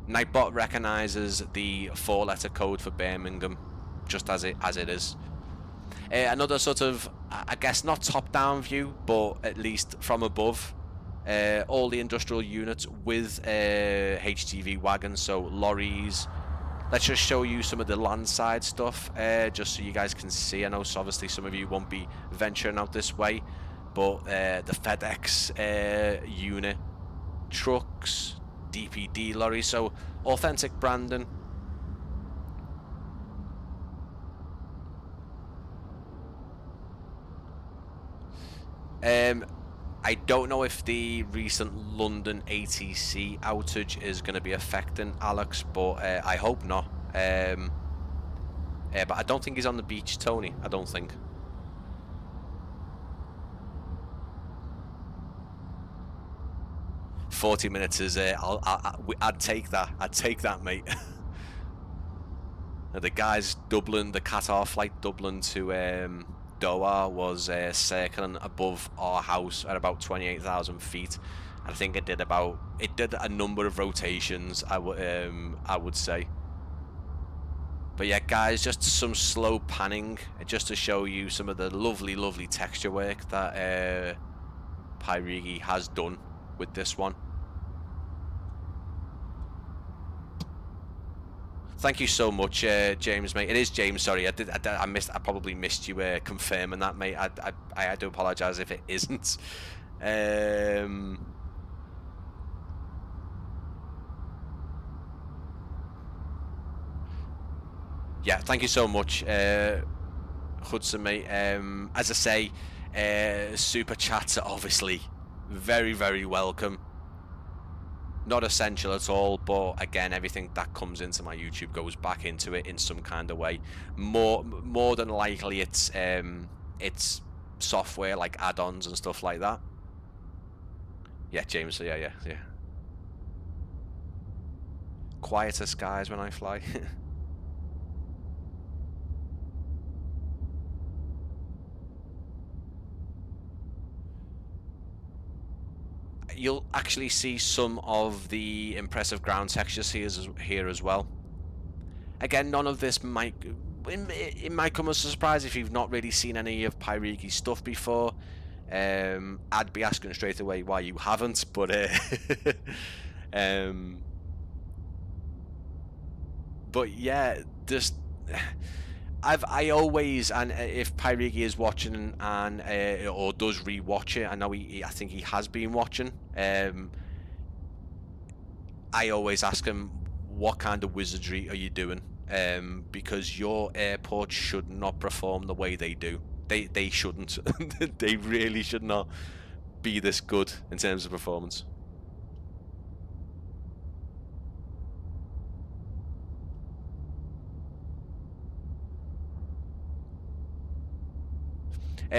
Nightbot recognizes the 4-letter code for Birmingham, just as it is. Another sort of, I guess, not top-down view, but at least from above. All the industrial units with HGV wagons, so lorries. Let's just show you some of the landside stuff, just so you guys can see. I know, so obviously, some of you won't be venturing out this way, but the FedEx unit, trucks, DPD lorries, so authentic branding. I don't know if the recent London ATC outage is going to be affecting Alex, but I hope not. But I don't think he's on the beach, Tony. I don't think. "40 minutes is I'd take that. I'd take that, mate." The guys Dublin, the Qatar flight Dublin to Doha was circling above our house at about 28,000 feet. I think it did a number of rotations, I would say. But yeah, guys, just some slow panning just to show you some of the lovely texture work that Pyreegue has done with this one. Thank you so much, James, mate. It is James. Sorry, I probably missed you confirming that, mate. I do apologise if it isn't. Yeah, thank you so much, Hudson, mate. As I say, super chats are obviously very welcome. Not essential at all, but again, everything that comes into my YouTube goes back into it in some kind of way. More than likely, it's software like add-ons and stuff like that. Yeah, James. So yeah. Quieter skies when I fly. You'll actually see some of the impressive ground textures here as well. Again, none of this might... It might come as a surprise if you've not really seen any of Pyreegue's stuff before. I'd be asking straight away why you haven't, but but yeah, just I always, and if Pyreegue is watching and or does rewatch it, I know I think he has been watching. I always ask him, what kind of wizardry are you doing? Because your airport should not perform the way they do. They shouldn't. They really should not be this good in terms of performance.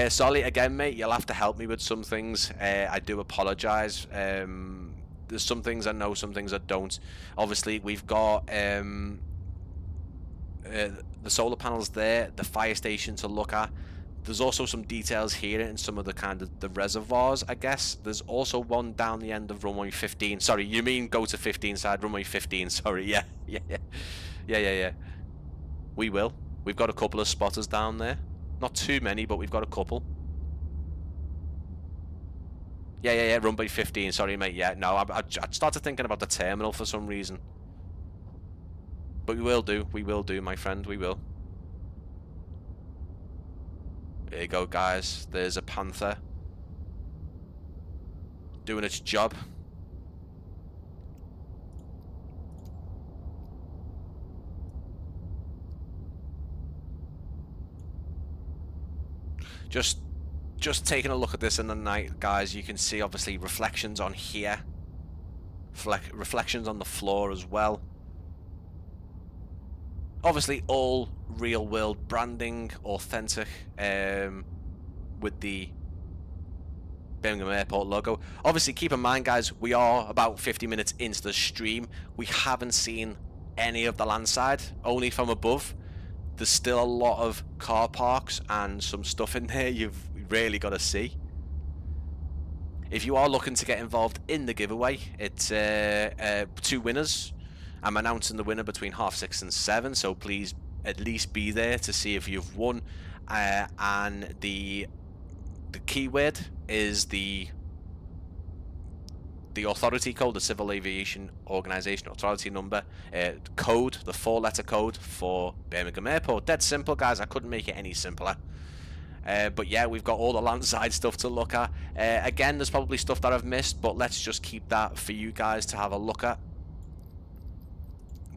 Solly, again, mate, you'll have to help me with some things. I do apologise. There's some things I know, some things I don't. Obviously, we've got the solar panels there, the fire station to look at. There's also some details here in some of the kind of the reservoirs, I guess. There's also one down the end of runway 15. Sorry, you mean go to 15 side, runway 15. Sorry, yeah. We will. We've got a couple of spotters down there. Not too many, but we've got a couple. Yeah, runway 15. Sorry, mate. Yeah, no, I started thinking about the terminal for some reason. But we will do, my friend, we will. There you go, guys. There's a Panther doing its job. Just taking a look at this in the night, guys, you can see obviously reflections on here, reflections on the floor as well. Obviously all real world branding, authentic, with the Birmingham Airport logo. Obviously keep in mind, guys, we are about 50 minutes into the stream. We haven't seen any of the landside, only from above. There's still a lot of car parks and some stuff in there you've really got to see. If you are looking to get involved in the giveaway, it's 2 winners. I'm announcing the winner between 6:30 and 7, so please at least be there to see if you've won. And the keyword is the authority code, the Civil Aviation Organisation Authority number, code, the 4-letter code for Birmingham Airport. Dead simple, guys. I couldn't make it any simpler. But yeah, we've got all the landside stuff to look at. Again, there's probably stuff that I've missed, but let's just keep that for you guys to have a look at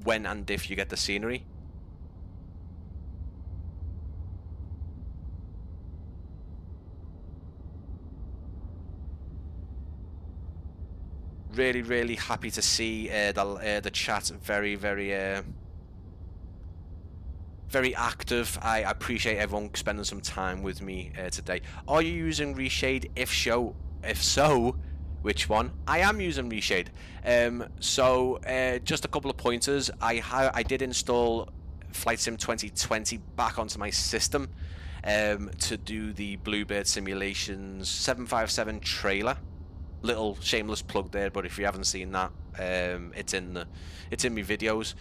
when and if you get the scenery. Really happy to see the chat very active. I appreciate everyone spending some time with me today. Are you using Reshade? If so, which one? I am using Reshade. So just a couple of pointers. I did install Flight Sim 2020 back onto my system to do the Bluebird Simulations 757 trailer. Little shameless plug there, but if you haven't seen that, it's in my videos.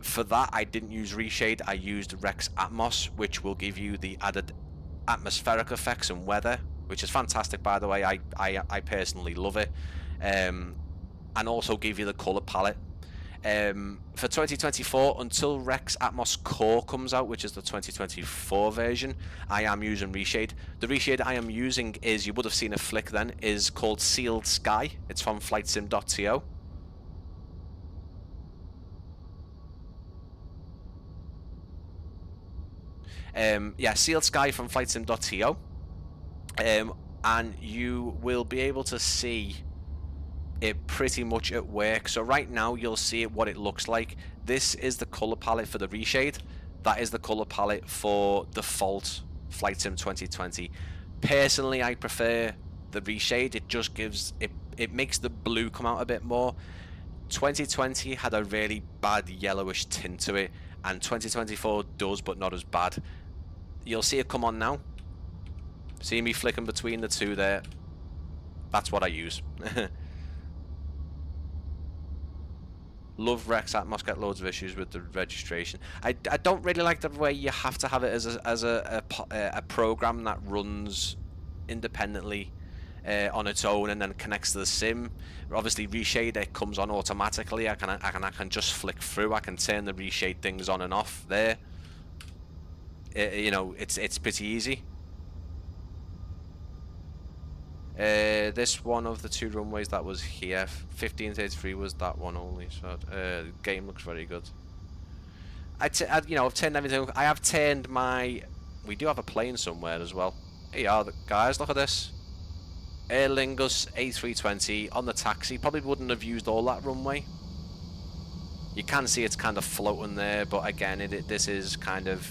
For that, I didn't use Reshade. I used Rex Atmos, which will give you the added atmospheric effects and weather, which is fantastic, by the way. I personally love it, and also give you the color palette. For 2024, until Rex Atmos Core comes out, which is the 2024 version, I am using Reshade. The Reshade I am using is, you would have seen a flick then, is called Sealed Sky. It's from FlightSim.to. Yeah, Sealed Sky from FlightSim.to. And you will be able to see it pretty much at work. So right now you'll see what it looks like. This is the color palette for the Reshade. That is the color palette for default Flight Sim 2020. Personally, I prefer the Reshade. It just gives it makes the blue come out a bit more. 2020 had a really bad yellowish tint to it, and 2024 does, but not as bad. You'll see it come on now. See me flicking between the two there. That's what I use. Love Rex Atmos, get loads of issues with the registration. I don't really like the way you have to have it as a program that runs independently on its own and then connects to the sim. Obviously reshade, it comes on automatically. I can just flick through. I can turn the reshade things on and off there. You know, it's pretty easy. This one of the 2 runways that was here, 1533 was that one only. So the game looks very good. You know, I've turned everything. I have turned my. We do have a plane somewhere as well. Here you are, guys. Look at this. Aer Lingus A320 on the taxi. Probably wouldn't have used all that runway. You can see it's kind of floating there, but again, this is kind of,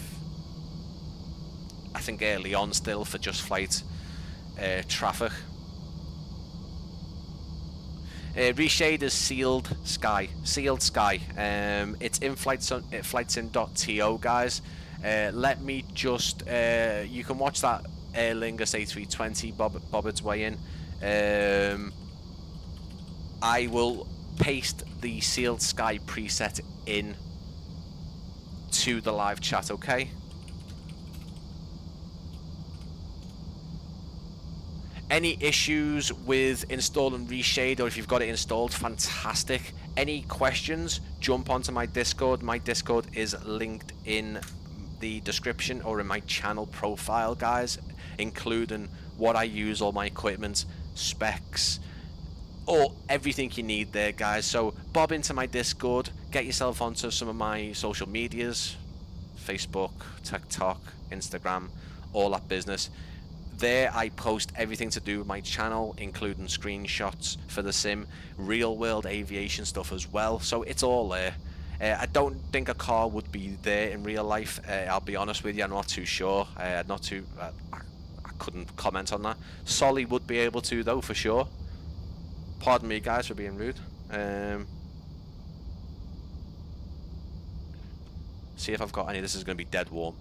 I think, early on still for just flight traffic. Reshade is sealed sky. It's in flightsim.to, guys. Let me just, you can watch that Aer Lingus A320 bob its way in. I will paste the sealed sky preset in to the live chat, okay? Any issues with installing Reshade, or if you've got it installed, fantastic. Any questions, jump onto my Discord. My Discord is linked in the description or in my channel profile, guys, including what I use, all my equipment, specs, or everything you need there, guys. So bob into my Discord, get yourself onto some of my social medias, Facebook, TikTok, Instagram, all that business. There I post everything to do with my channel, including screenshots for the sim, real world aviation stuff as well, so it's all there. I don't think a car would be there in real life, I'll be honest with you. I'm not too sure. I couldn't comment on that. Solly would be able to though, for sure. Pardon me guys for being rude. See if I've got any. This is going to be dead warm.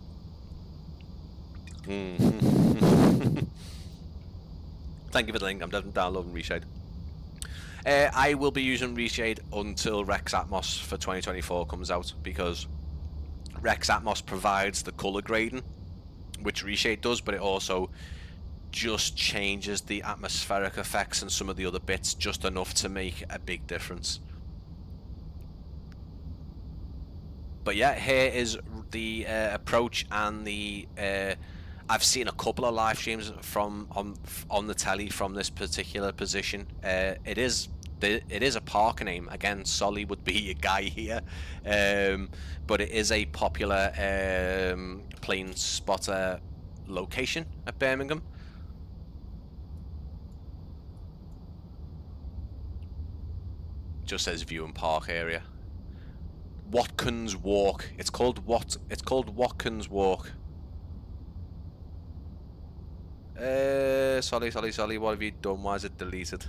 Thank you for the link. I'm downloading Reshade. I will be using Reshade until Rex Atmos for 2024 comes out, because Rex Atmos provides the color grading, which Reshade does, but it also just changes the atmospheric effects and some of the other bits just enough to make a big difference. But yeah, here is the approach and the I've seen a couple of live streams from on the telly from this particular position. It is a park name. Again, Solly would be a guy here, but it is a popular plane spotter location at Birmingham. Just says view and park area. Watkins Walk. It's called Watkins Walk. Sorry, what have you done? Why is it deleted?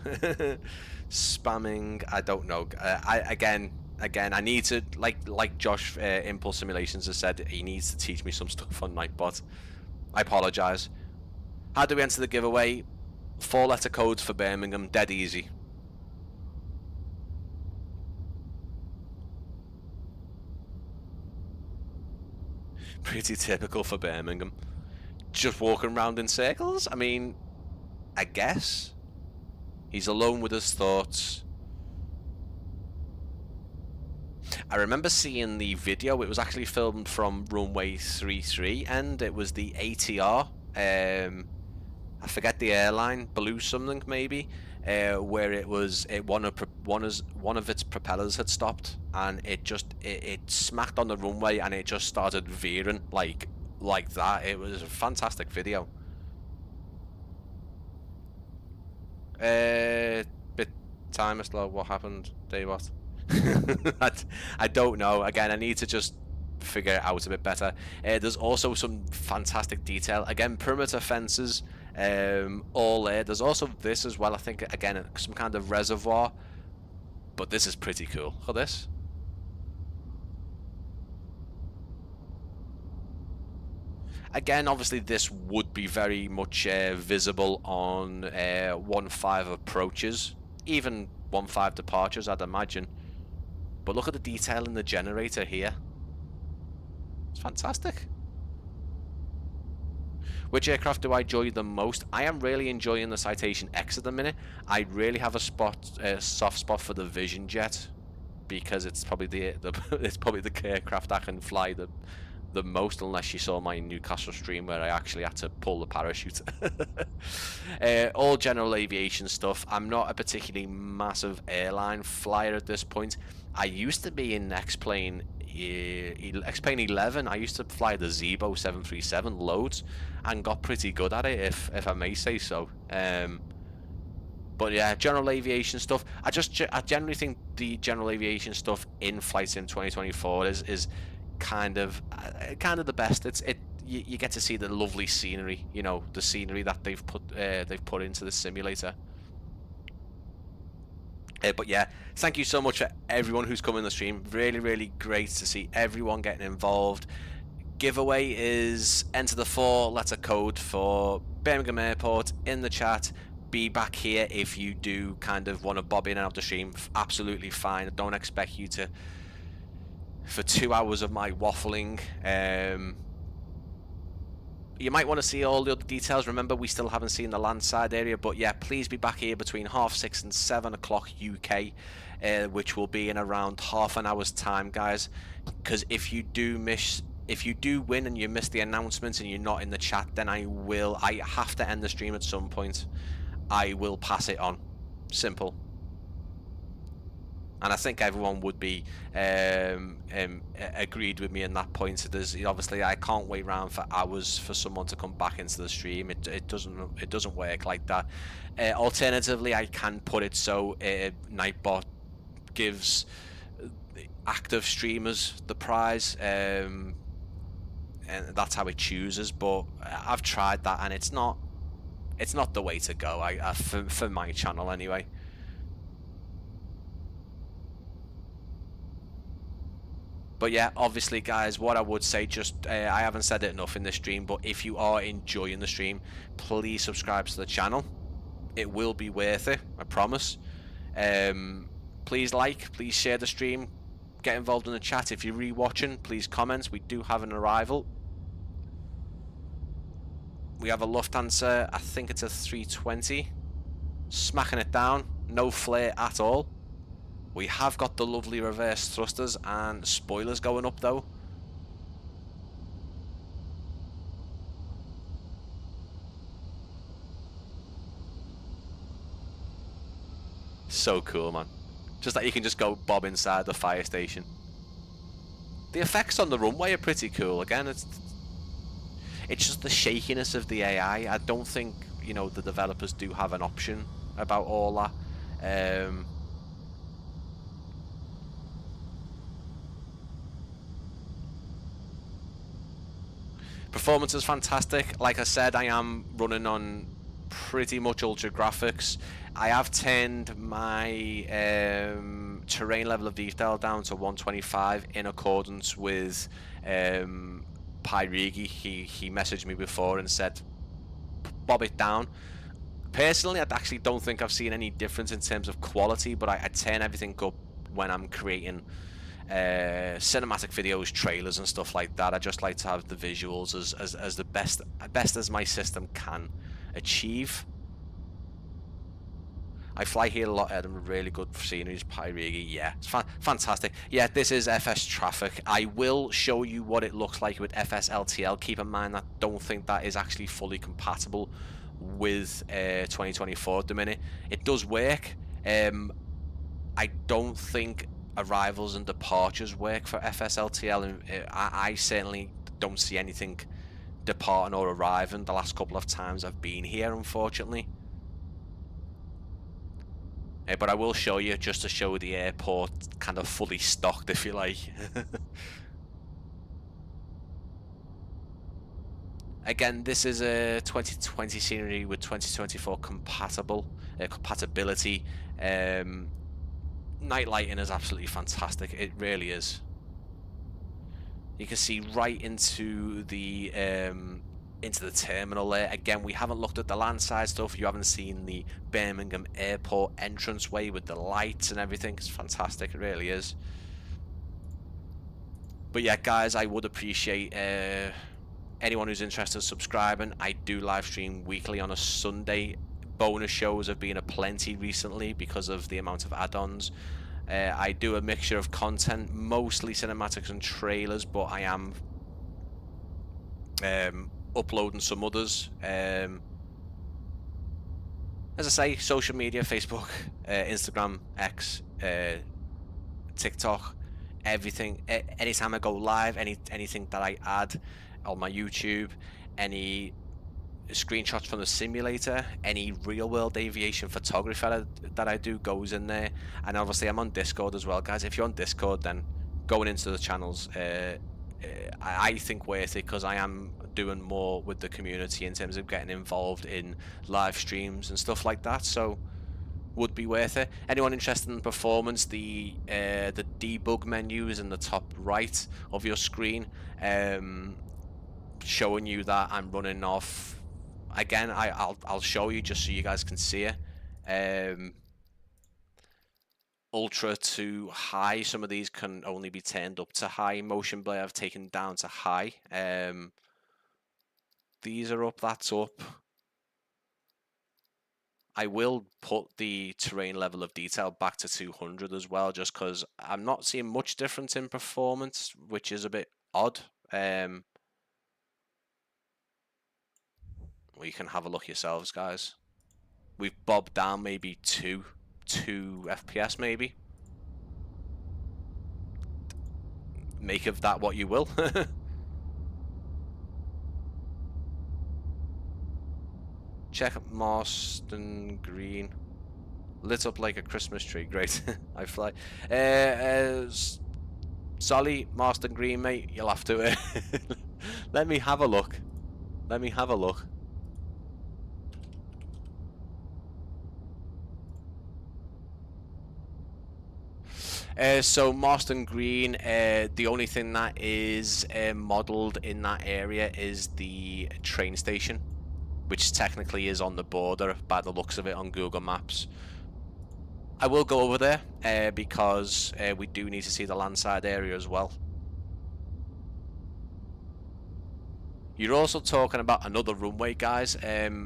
Spamming, I don't know. Again, I need to, like Josh Impulse Simulations has said, he needs to teach me some stuff on Nightbot. I apologise. How do we enter the giveaway? 4-letter codes for Birmingham, dead easy. Pretty typical for Birmingham. Just walking around in circles? I mean, I guess. He's alone with his thoughts. I remember seeing the video. It was actually filmed from Runway 33, and it was the ATR. I forget the airline, Blue something maybe, where one of its propellers had stopped, and it smacked on the runway, and it just started veering like that. It was a fantastic video. Bit timer slow. What happened, Daybot? I don't know. Again, I need to just figure it out a bit better. There's also some fantastic detail. Again, perimeter fences, all there. There's also this as well. I think again some kind of reservoir. But this is pretty cool. Look at this. Again, obviously this would be very much visible on 1.5 approaches, even 1.5 departures, I'd imagine. But look at the detail in the generator here. It's fantastic. Which aircraft do I enjoy the most? I am really enjoying the Citation X at the minute. I really have a soft spot for the Vision Jet, because it's probably the aircraft I can fly the most, unless you saw my Newcastle stream where I actually had to pull the parachute. All general aviation stuff. I'm not a particularly massive airline flyer at this point. I used to be in X-Plane 11. I used to fly the Zebo 737 loads and got pretty good at it, if I may say so. But yeah, general aviation stuff. I generally think the general aviation stuff in Flight Sim 2024 is kind of the best. You get to see the lovely scenery, you know, the scenery that they've put into the simulator. But yeah, thank you so much for everyone who's come in the stream. Really, really great to see everyone getting involved. Giveaway is enter the 4-letter code for Birmingham Airport in the chat. Be back here if you do kind of want to bob in and out the stream. Absolutely fine. I don't expect you to for 2 hours of my waffling. You might want to see all the other details. Remember, we still haven't seen the Landside area, but yeah, please be back here between 6:30 and 7 o'clock UK, which will be in around half an hour's time, guys. Because if you do win and you miss the announcements and you're not in the chat, then I have to end the stream at some point. I will pass it on. Simple. And I think everyone would be agreed with me in that point. There's obviously, I can't wait around for hours for someone to come back into the stream. It doesn't work like that. Alternatively, I can put it so Nightbot gives active streamers the prize, and that's how it chooses. But I've tried that, and it's not the way to go. For my channel anyway. But yeah, obviously, guys, what I would say, I haven't said it enough in this stream, but if you are enjoying the stream, please subscribe to the channel. It will be worth it, I promise. Please please share the stream, get involved in the chat. If you're re-watching, please comment. We do have an arrival. We have a Lufthansa, I think it's a 320, smacking it down, no flare at all. We have got the lovely reverse thrusters and spoilers going up though. So cool, man. Just that you can just go bob inside the fire station. The effects on the runway are pretty cool. Again, it's just the shakiness of the AI. I don't think, you know, the developers do have an option about all that. Performance is fantastic. Like I said, I am running on pretty much ultra graphics. I have turned my terrain level of detail down to 125 in accordance with Pyreegue. He messaged me before and said bob it down. Personally, I actually don't think I've seen any difference in terms of quality, but I turn everything up when I'm creating cinematic videos, trailers and stuff like that. I just like to have the visuals as the best as my system can achieve. I fly here a lot, Adam. Really good sceneries, Pyreegue. Yeah, it's fantastic. Yeah, this is FS traffic. I will show you what it looks like with FS LTL. Keep in mind, I don't think that is actually fully compatible with 2024 at the minute. It does work. I don't think arrivals and departures work for FSLTL, and I certainly don't see anything departing or arriving the last couple of times I've been here, unfortunately. But I will show you, just to show the airport kind of fully stocked, if you like. Again, this is a 2020 scenery with 2024 compatibility. Night lighting is absolutely fantastic. It really is. You can see right into the terminal there. Again, we haven't looked at the landside stuff. You haven't seen the Birmingham Airport entranceway with the lights and everything. It's fantastic. It really is. But yeah, guys, I would appreciate anyone who's interested in subscribing. I do live stream weekly on a Sunday. Bonus shows have been aplenty recently because of the amount of add-ons. I do a mixture of content, mostly cinematics and trailers, but I am uploading some others. As I say, social media, Facebook, Instagram, X, TikTok, everything. Anytime I go live, anything that I add on my YouTube, any screenshots from the simulator, any real world aviation photography that I do goes in there. And obviously I'm on Discord as well, guys. If you're on Discord, then going into the channels, I think worth it, because I am doing more with the community in terms of getting involved in live streams and stuff like that, so would be worth it. Anyone interested in performance, the debug menu is in the top right of your screen, showing you that I'm running off. Again, I'll show you just so you guys can see it. Ultra to high. Some of these can only be turned up to high. Motion blur I've taken down to high. These are up, that's up. I will put the terrain level of detail back to 200 as well, just because I'm not seeing much difference in performance, which is a bit odd. Well, you can have a look yourselves, guys. We've bobbed down maybe 2 FPS maybe. Make of that what you will. Check Marston Green. Lit up like a Christmas tree. Great. I fly. Solly, Marston Green, mate. You'll have to. Let me have a look. Let me have a look. So Marston Green, the only thing that is modelled in that area is the train station, which technically is on the border by the looks of it on Google Maps. I will go over there because we do need to see the Landside area as well. You're also talking about another runway, guys. Okay,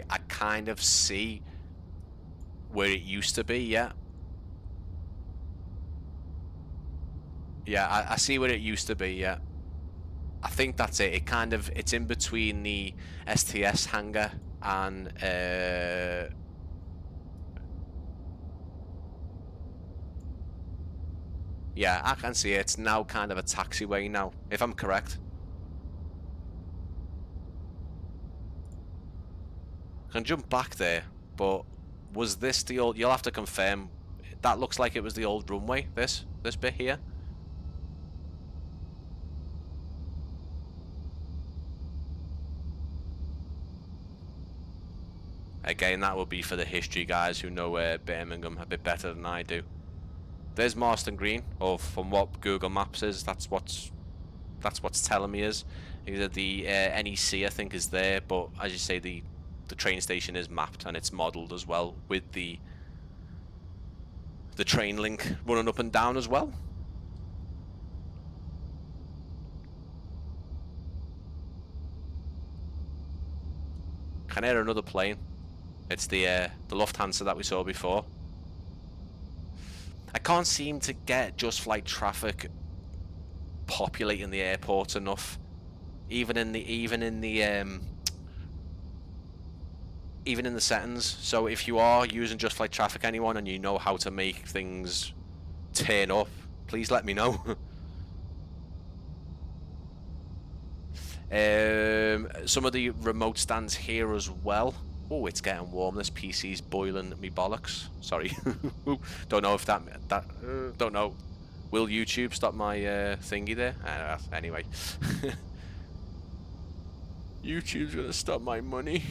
I kind of see where it used to be, yeah. Yeah, I see where it used to be, yeah. I think that's it. It's in between the STS hangar and yeah, I can see it. It's now kind of a taxiway now, if I'm correct. I can jump back there, but was this the old... You'll have to confirm. That looks like it was the old runway, this bit here. Again, that would be for the history guys who know Birmingham a bit better than I do. There's Marston Green, or from what Google Maps is, that's what's telling me is. Either the NEC I think is there, but as you say, the train station is mapped and it's modelled as well, with the train link running up and down as well. Can hear another plane. It's the Lufthansa that we saw before. I can't seem to get just flight traffic populating the airport enough, even in the settings. So if you are using just flight traffic, anyone, and you know how to make things turn up, please let me know. Some of the remote stands here as well. Oh, it's getting warm. This PC's boiling me bollocks. Sorry. Don't know if that don't know. Will YouTube stop my thingy there? Anyway. YouTube's gonna stop my money.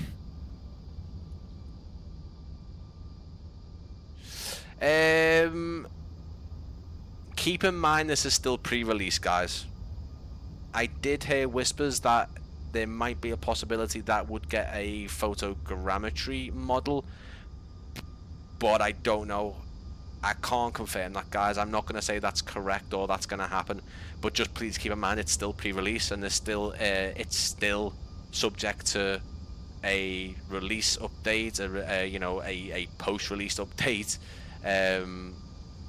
Keep in mind this is still pre-release, guys. I did hear whispers that there might be a possibility that would get a photogrammetry model, but I don't know I can't confirm that, guys. I'm not going to say that's correct or that's going to happen, but just please keep in mind it's still pre-release, and there's still it's still subject to a release update, you know, a post-release update.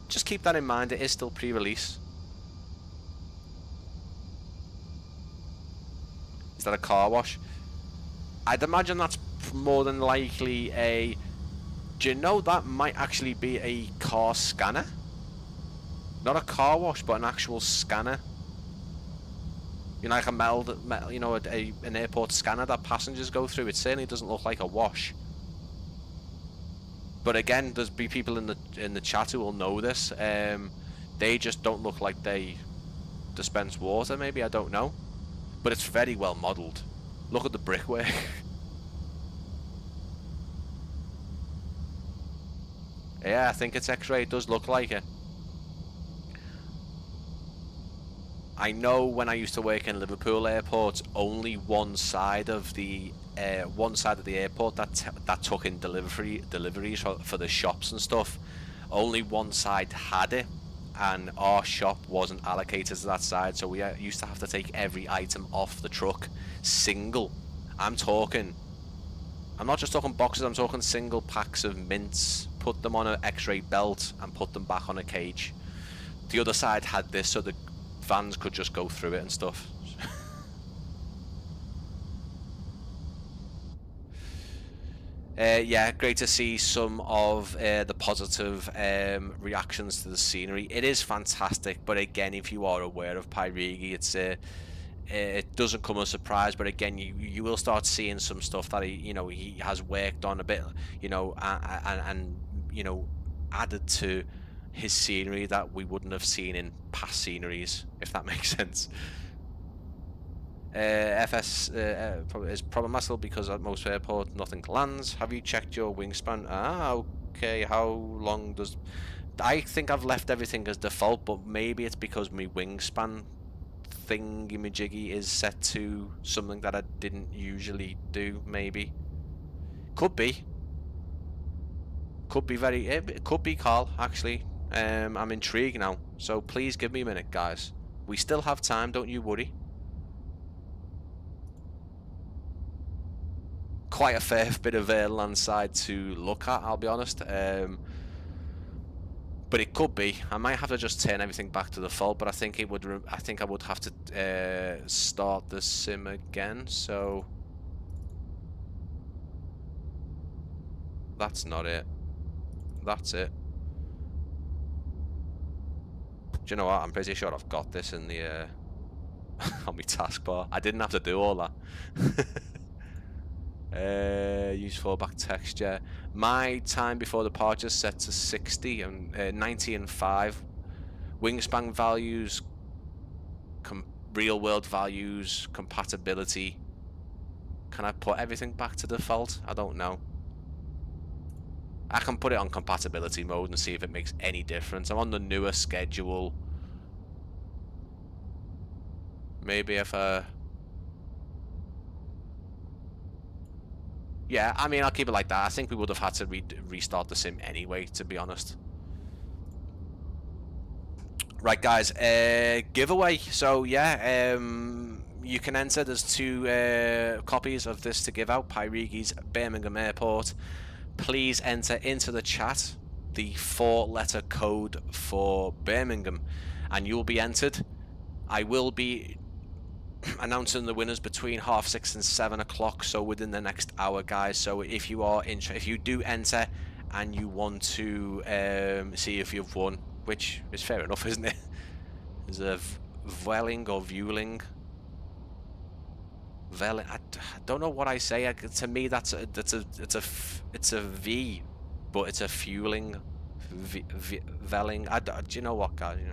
Just keep that in mind. It is still pre-release. Is that a car wash? I'd imagine that's more than likely a... Do you know that might actually be a car scanner? Not a car wash, but an actual scanner. You know, like a you know, an airport scanner that passengers go through. It certainly doesn't look like a wash. But again, there's be people in the chat who will know this. They just don't look like they dispense water. Maybe, I don't know. But it's very well modelled. Look at the brickwork. Yeah, I think it's X-ray. It does look like it. I know when I used to work in Liverpool Airport, only one side of the airport that took in deliveries for the shops and stuff. Only one side had it, and our shop wasn't allocated to that side, so we used to have to take every item off the truck single. I'm not just talking boxes. I'm talking single packs of mints. Put them on an X-ray belt and put them back on a cage. The other side had this, so the vans could just go through it and stuff. Yeah, great to see some of the positive reactions to the scenery. It is fantastic, but again, if you are aware of Pyreegue, it doesn't come as a surprise. But again, you will start seeing some stuff that he has worked on a bit, you know, and you know, added to his scenery that we wouldn't have seen in past sceneries, if that makes sense. FS is problematic because at most airports nothing lands. Have you checked your wingspan? Ah, okay. How long does... I think I've left everything as default, but maybe it's because my wingspan thingy-majiggy is set to something that I didn't usually do, maybe. Could be. It could be Carl, actually. I'm intrigued now, so please give me a minute, guys. We still have time, don't you worry. Quite a fair bit of Landside to look at, I'll be honest. But it could be. I might have to just turn everything back to default, but I think I would have to start the sim again. So that's not it. That's it. Do you know what? I'm pretty sure I've got this in the on my taskbar. I didn't have to do all that. Use fallback texture. My time before departure is set to 60 and 90 and 5. Wingspan values, real world values, compatibility. Can I put everything back to default? I don't know. I can put it on compatibility mode and see if it makes any difference. I'm on the newer schedule. Maybe if yeah, I mean, I'll keep it like that. I think we would have had to restart the sim anyway, to be honest. Right, guys, giveaway. So, yeah, you can enter. There's 2 copies of this to give out. Pyreegue's Birmingham Airport. Please enter into the chat the 4-letter code for Birmingham, and you'll be entered. I will be announcing the winners between 6:30 and 7 o'clock, so within the next hour, guys. So if you are if you do enter and you want to see if you've won, which is fair enough, isn't it? Is a Velling or Vueling? Velling. I don't know what I say. To me, it's a V, but it's a fueling. Velling. Do you know what, guys? You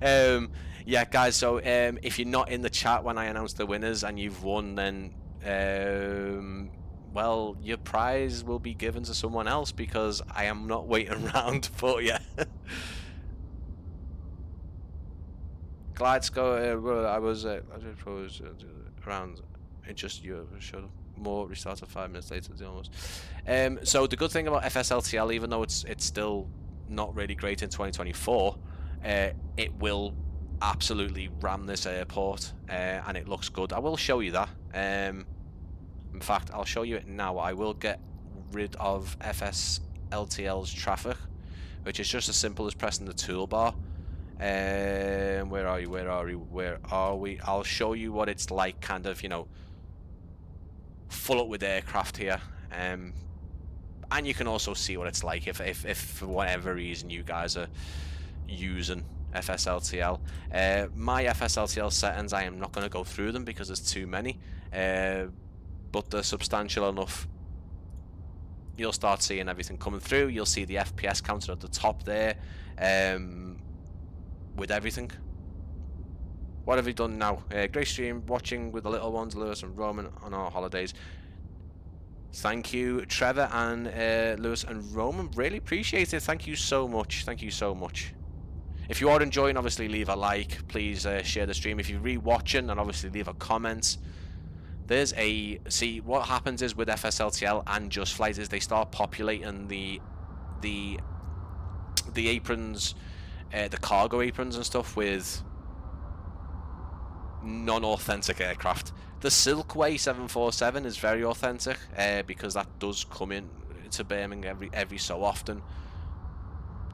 know. Yeah, guys. So if you're not in the chat when I announce the winners and you've won, then well, your prize will be given to someone else because I am not waiting around for you. Gladesco, I was around. It just you showed more restarted 5 minutes later than almost. So the good thing about FSLTL, even though it's still not really great in 2024, it will absolutely ram this airport, and it looks good. I will show you that. In fact, I'll show you it now. I will get rid of FSLTL's traffic, which is just as simple as pressing the toolbar. Where are you? Where are we? Where are we? I'll show you what it's like, kind of, you know, full up with aircraft here. And you can also see what it's like if for whatever reason you guys are using FSLTL. My FSLTL settings, I am not going to go through them because there's too many, but they're substantial enough. You'll start seeing everything coming through. You'll see the FPS counter at the top there, with everything. What have we done now? Great stream, watching with the little ones, Lewis and Roman, on our holidays. Thank you, Trevor and Lewis and Roman. Really appreciate it. Thank you so much. Thank you so much. If you are enjoying, obviously leave a like. Please share the stream. If you're re-watching, and obviously leave a comment. There's a... See, what happens is with FSLTL and Just Flight is they start populating the aprons, the cargo aprons and stuff with non-authentic aircraft. The Silkway 747 is very authentic, because that does come in to Birmingham every so often.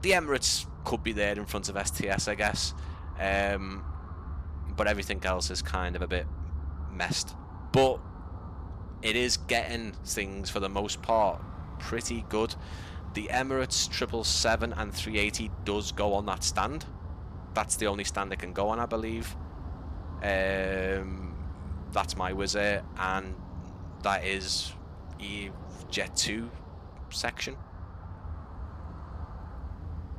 The Emirates could be there in front of STS, I guess, but everything else is kind of a bit messed. But it is getting things, for the most part, pretty good. The Emirates 777 and 380 does go on that stand. That's the only stand it can go on, I believe. That's my Wizz Air, and that is Jet 2 section.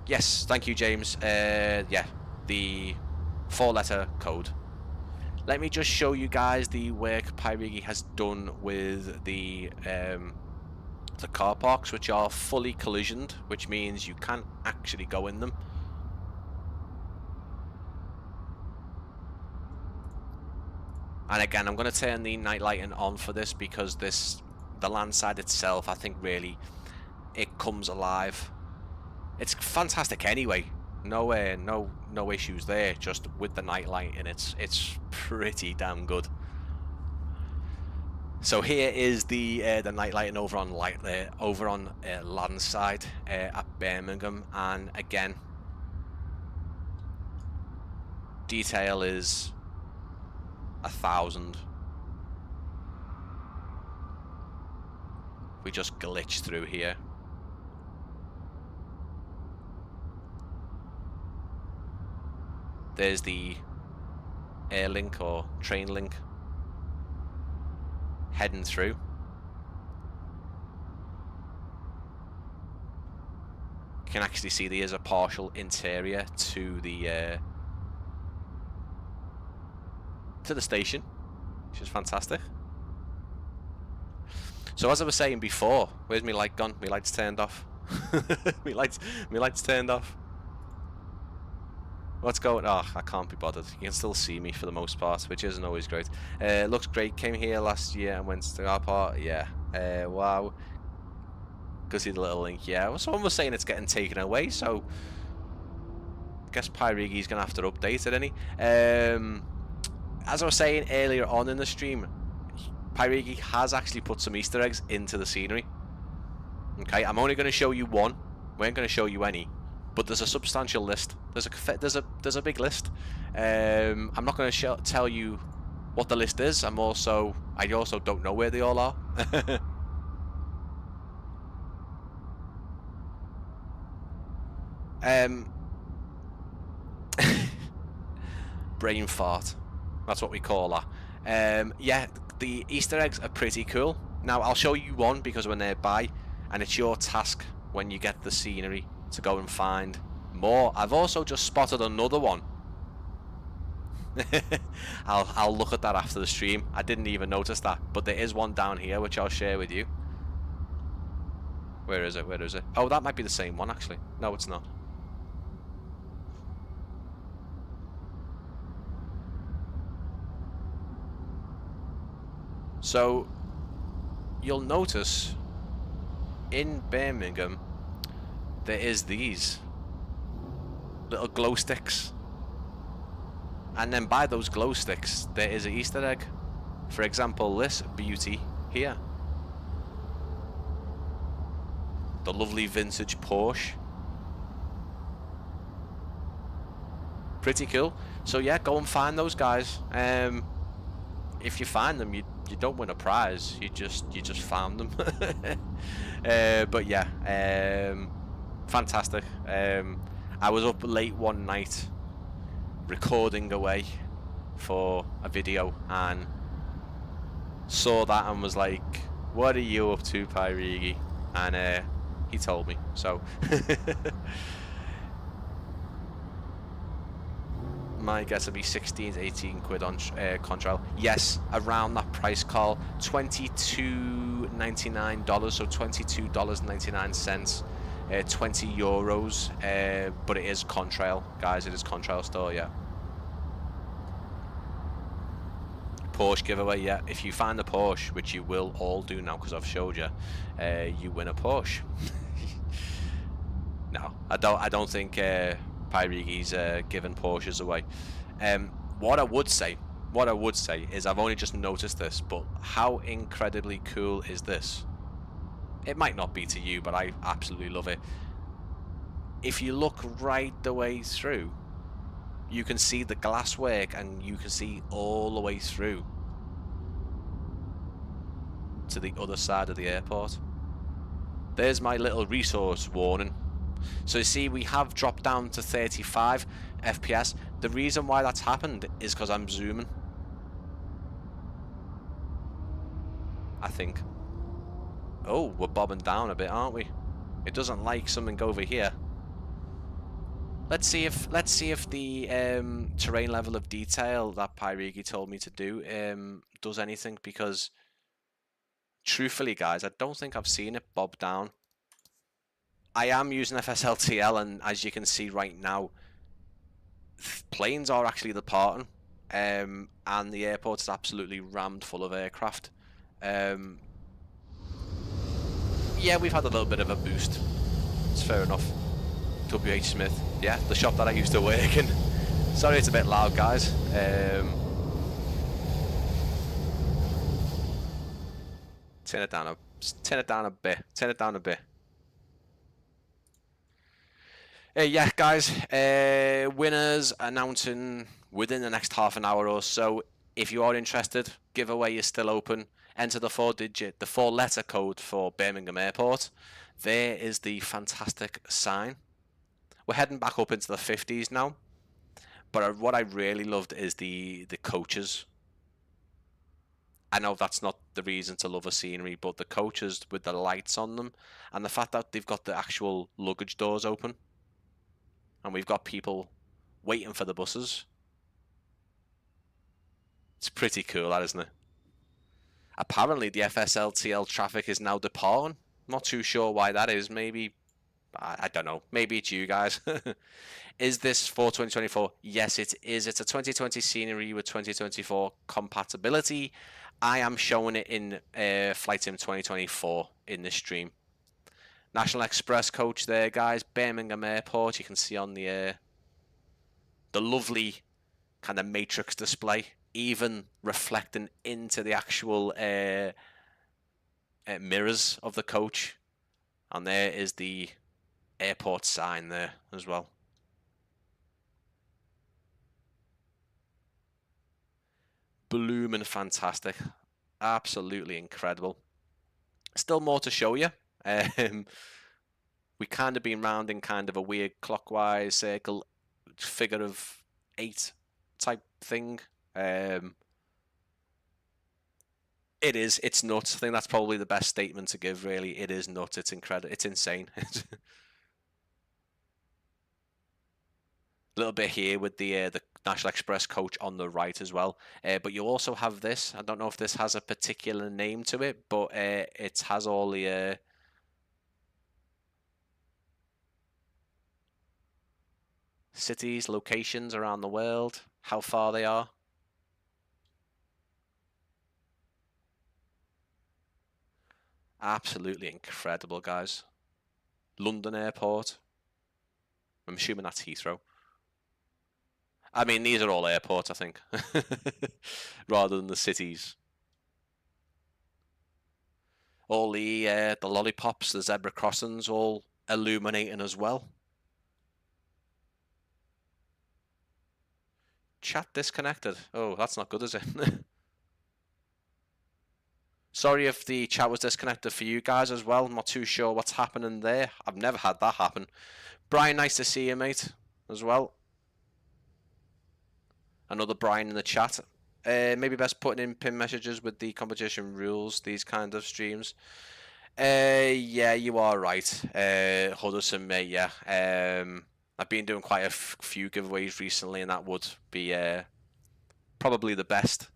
Yes, thank you, James. Yeah, the 4-letter code. Let me just show you guys the work Pyreegue has done with the car parks, which are fully collisioned, which means you can't actually go in them. And again, I'm going to turn the night lighting on for this because the Landside itself, I think really it comes alive. It's fantastic anyway. No issues there. Just with the night lighting, it's pretty damn good. So here is the night lighting over on Landside at Birmingham, and again, detail is 1,000. We just glitch through here. There's the air link or train link heading through. You can actually see there is a partial interior to the station, which is fantastic. So as I was saying before, where's my light gone? My light's turned off. my light's turned off. What's going on? Oh, I can't be bothered. You can still see me for the most part, which isn't always great. Looks great. Came here last year and went to the airport. Yeah. Wow. Go see the little link. Yeah. Well, someone was saying it's getting taken away, so I guess Pyreegue's gonna have to update it, as I was saying earlier on in the stream, Pyreegue has actually put some Easter eggs into the scenery. Okay, I'm only going to show you one. We ain't going to show you any, but there's a substantial list. There's a big list. I'm not going to tell you what the list is. I also don't know where they all are. Brain fart. That's what we call that. Yeah, the Easter eggs are pretty cool. Now, I'll show you one because we're nearby, and it's your task when you get the scenery to go and find more. I've also just spotted another one. I'll look at that after the stream. I didn't even notice that, but there is one down here which I'll share with you. Where is it? Where is it? Oh, that might be the same one, actually. No, it's not. So, you'll notice in Birmingham there is these. little glow sticks. And then by those glow sticks, there is an Easter egg. For example, this beauty here. The lovely vintage Porsche. Pretty cool. So yeah, go and find those guys. If you find them, you don't win a prize. You just found them. But yeah, fantastic. I was up late one night recording away for a video and saw that and was like, "What are you up to, Pyreegue?" And he told me. So my guess would be 16 to 18 quid on Contrail. Yes, around that price, Carl. $22.99, so $22.99, 20 euros. But it is Contrail, guys. It is Contrail store, yeah. Porsche giveaway, yeah. If you find the Porsche, which you will all do now because I've showed you, you win a Porsche. No, I don't think Pyreegue's giving Porsches away. What I would say is I've only just noticed this, but how incredibly cool is this? It might not be to you, but I absolutely love it. If you look right the way through, you can see the glasswork and you can see all the way through to the other side of the airport. There's my little resource warning. So you see, we have dropped down to 35 FPS. The reason why that's happened is because I'm zooming, I think. Oh, we're bobbing down a bit, aren't we? It doesn't like something over here. Let's see if the terrain level of detail that Pyreegue told me to do does anything, because truthfully, guys, I don't think I've seen it bob down. I am using FSLTL, and as you can see right now, planes are actually departing, and the airport is absolutely rammed full of aircraft. Yeah, we've had a little bit of a boost. It's fair enough. WH Smith, yeah, the shop that I used to work in. Sorry, it's a bit loud, guys. Turn it down a bit. Turn it down a bit. Yeah, guys, winners announcing within the next half an hour or so. If you are interested, giveaway is still open. Enter the four-letter code for Birmingham Airport. There is the fantastic sign. We're heading back up into the 50s now. But what I really loved is the coaches. I know that's not the reason to love a scenery, but the coaches with the lights on them, and the fact that they've got the actual luggage doors open. And we've got people waiting for the buses. It's pretty cool, that, isn't it? Apparently, the FSLTL traffic is now departing. Not too sure why that is. Maybe, I don't know. Maybe it's you guys. Is this for 2024? Yes, it is. It's a 2020 scenery with 2024 compatibility. I am showing it in Flight Sim 2024 in this stream. National Express coach there, guys. Birmingham Airport. You can see on the lovely kind of matrix display, even reflecting into the actual mirrors of the coach. And there is the airport sign there as well. Blooming fantastic. Absolutely incredible. Still more to show you. We kind of been round in kind of a weird clockwise circle, figure of 8 type thing. It's nuts. I think that's probably the best statement to give, really. It is nuts. It's incredible. It's insane. A little bit here with the National Express coach on the right as well. But you also have this. I don't know if this has a particular name to it, but it has all the cities, locations around the world, how far they are. Absolutely incredible, guys. London Airport. I'm assuming that's Heathrow. I mean, these are all airports, I think, rather than the cities. All the lollipops, the zebra crossings, all illuminating as well. Chat disconnected. Oh, that's not good, is it? Sorry if the chat was disconnected for you guys as well. I'm not too sure what's happening there. I've never had that happen. Brian, nice to see you, mate, as well. Another Brian in the chat. Maybe best putting in pin messages with the competition rules, these kind of streams. Yeah, you are right. Hudson, mate, yeah. I've been doing quite a few giveaways recently, and that would be probably the best.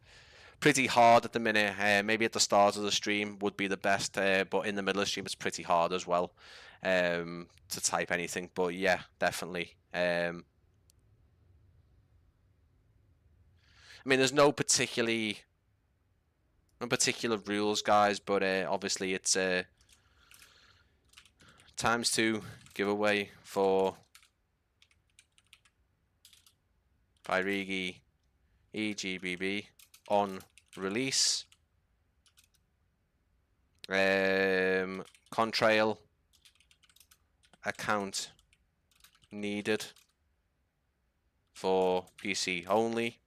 Pretty hard at the minute. Maybe at the start of the stream would be the best, but in the middle of the stream it's pretty hard as well to type anything. But yeah, definitely. I mean, there's no particular rules, guys, but obviously it's times 2 giveaway for Pyreegue EGBB on release. Contrail account needed for PC only.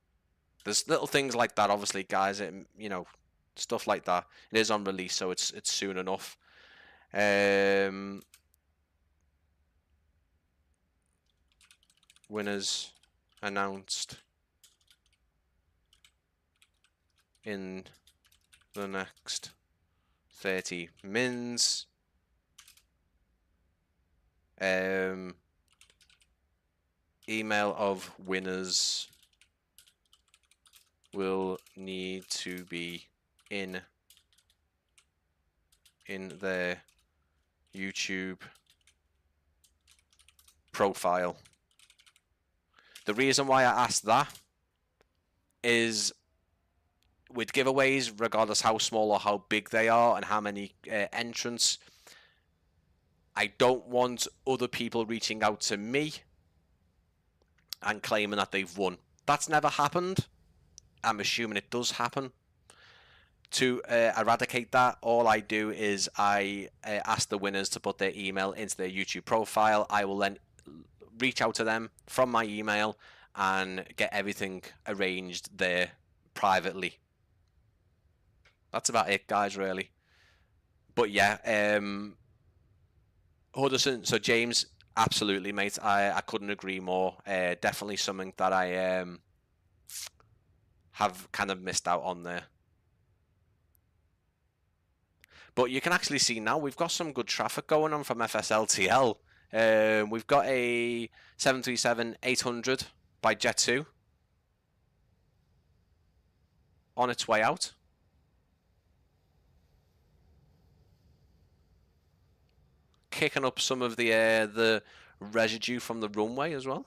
There's little things like that, obviously, guys. You know, stuff like that. It is on release, so it's soon enough. Winners announced in the next 30 mins. Email of winners will need to be in their YouTube profile. The reason why I asked that is with giveaways, regardless how small or how big they are and how many entrants, I don't want other people reaching out to me and claiming that they've won. That's never happened. I'm assuming it does happen. To eradicate that, all I do is I ask the winners to put their email into their YouTube profile. I will then reach out to them from my email and get everything arranged there privately. That's about it, guys, really. But yeah, Hudson, so James, absolutely, mate. I couldn't agree more. Definitely something that I have kind of missed out on there. But you can actually see now we've got some good traffic going on from FSLTL. We've got a 737-800 by Jet2 on its way out. Kicking up some of the residue from the runway as well.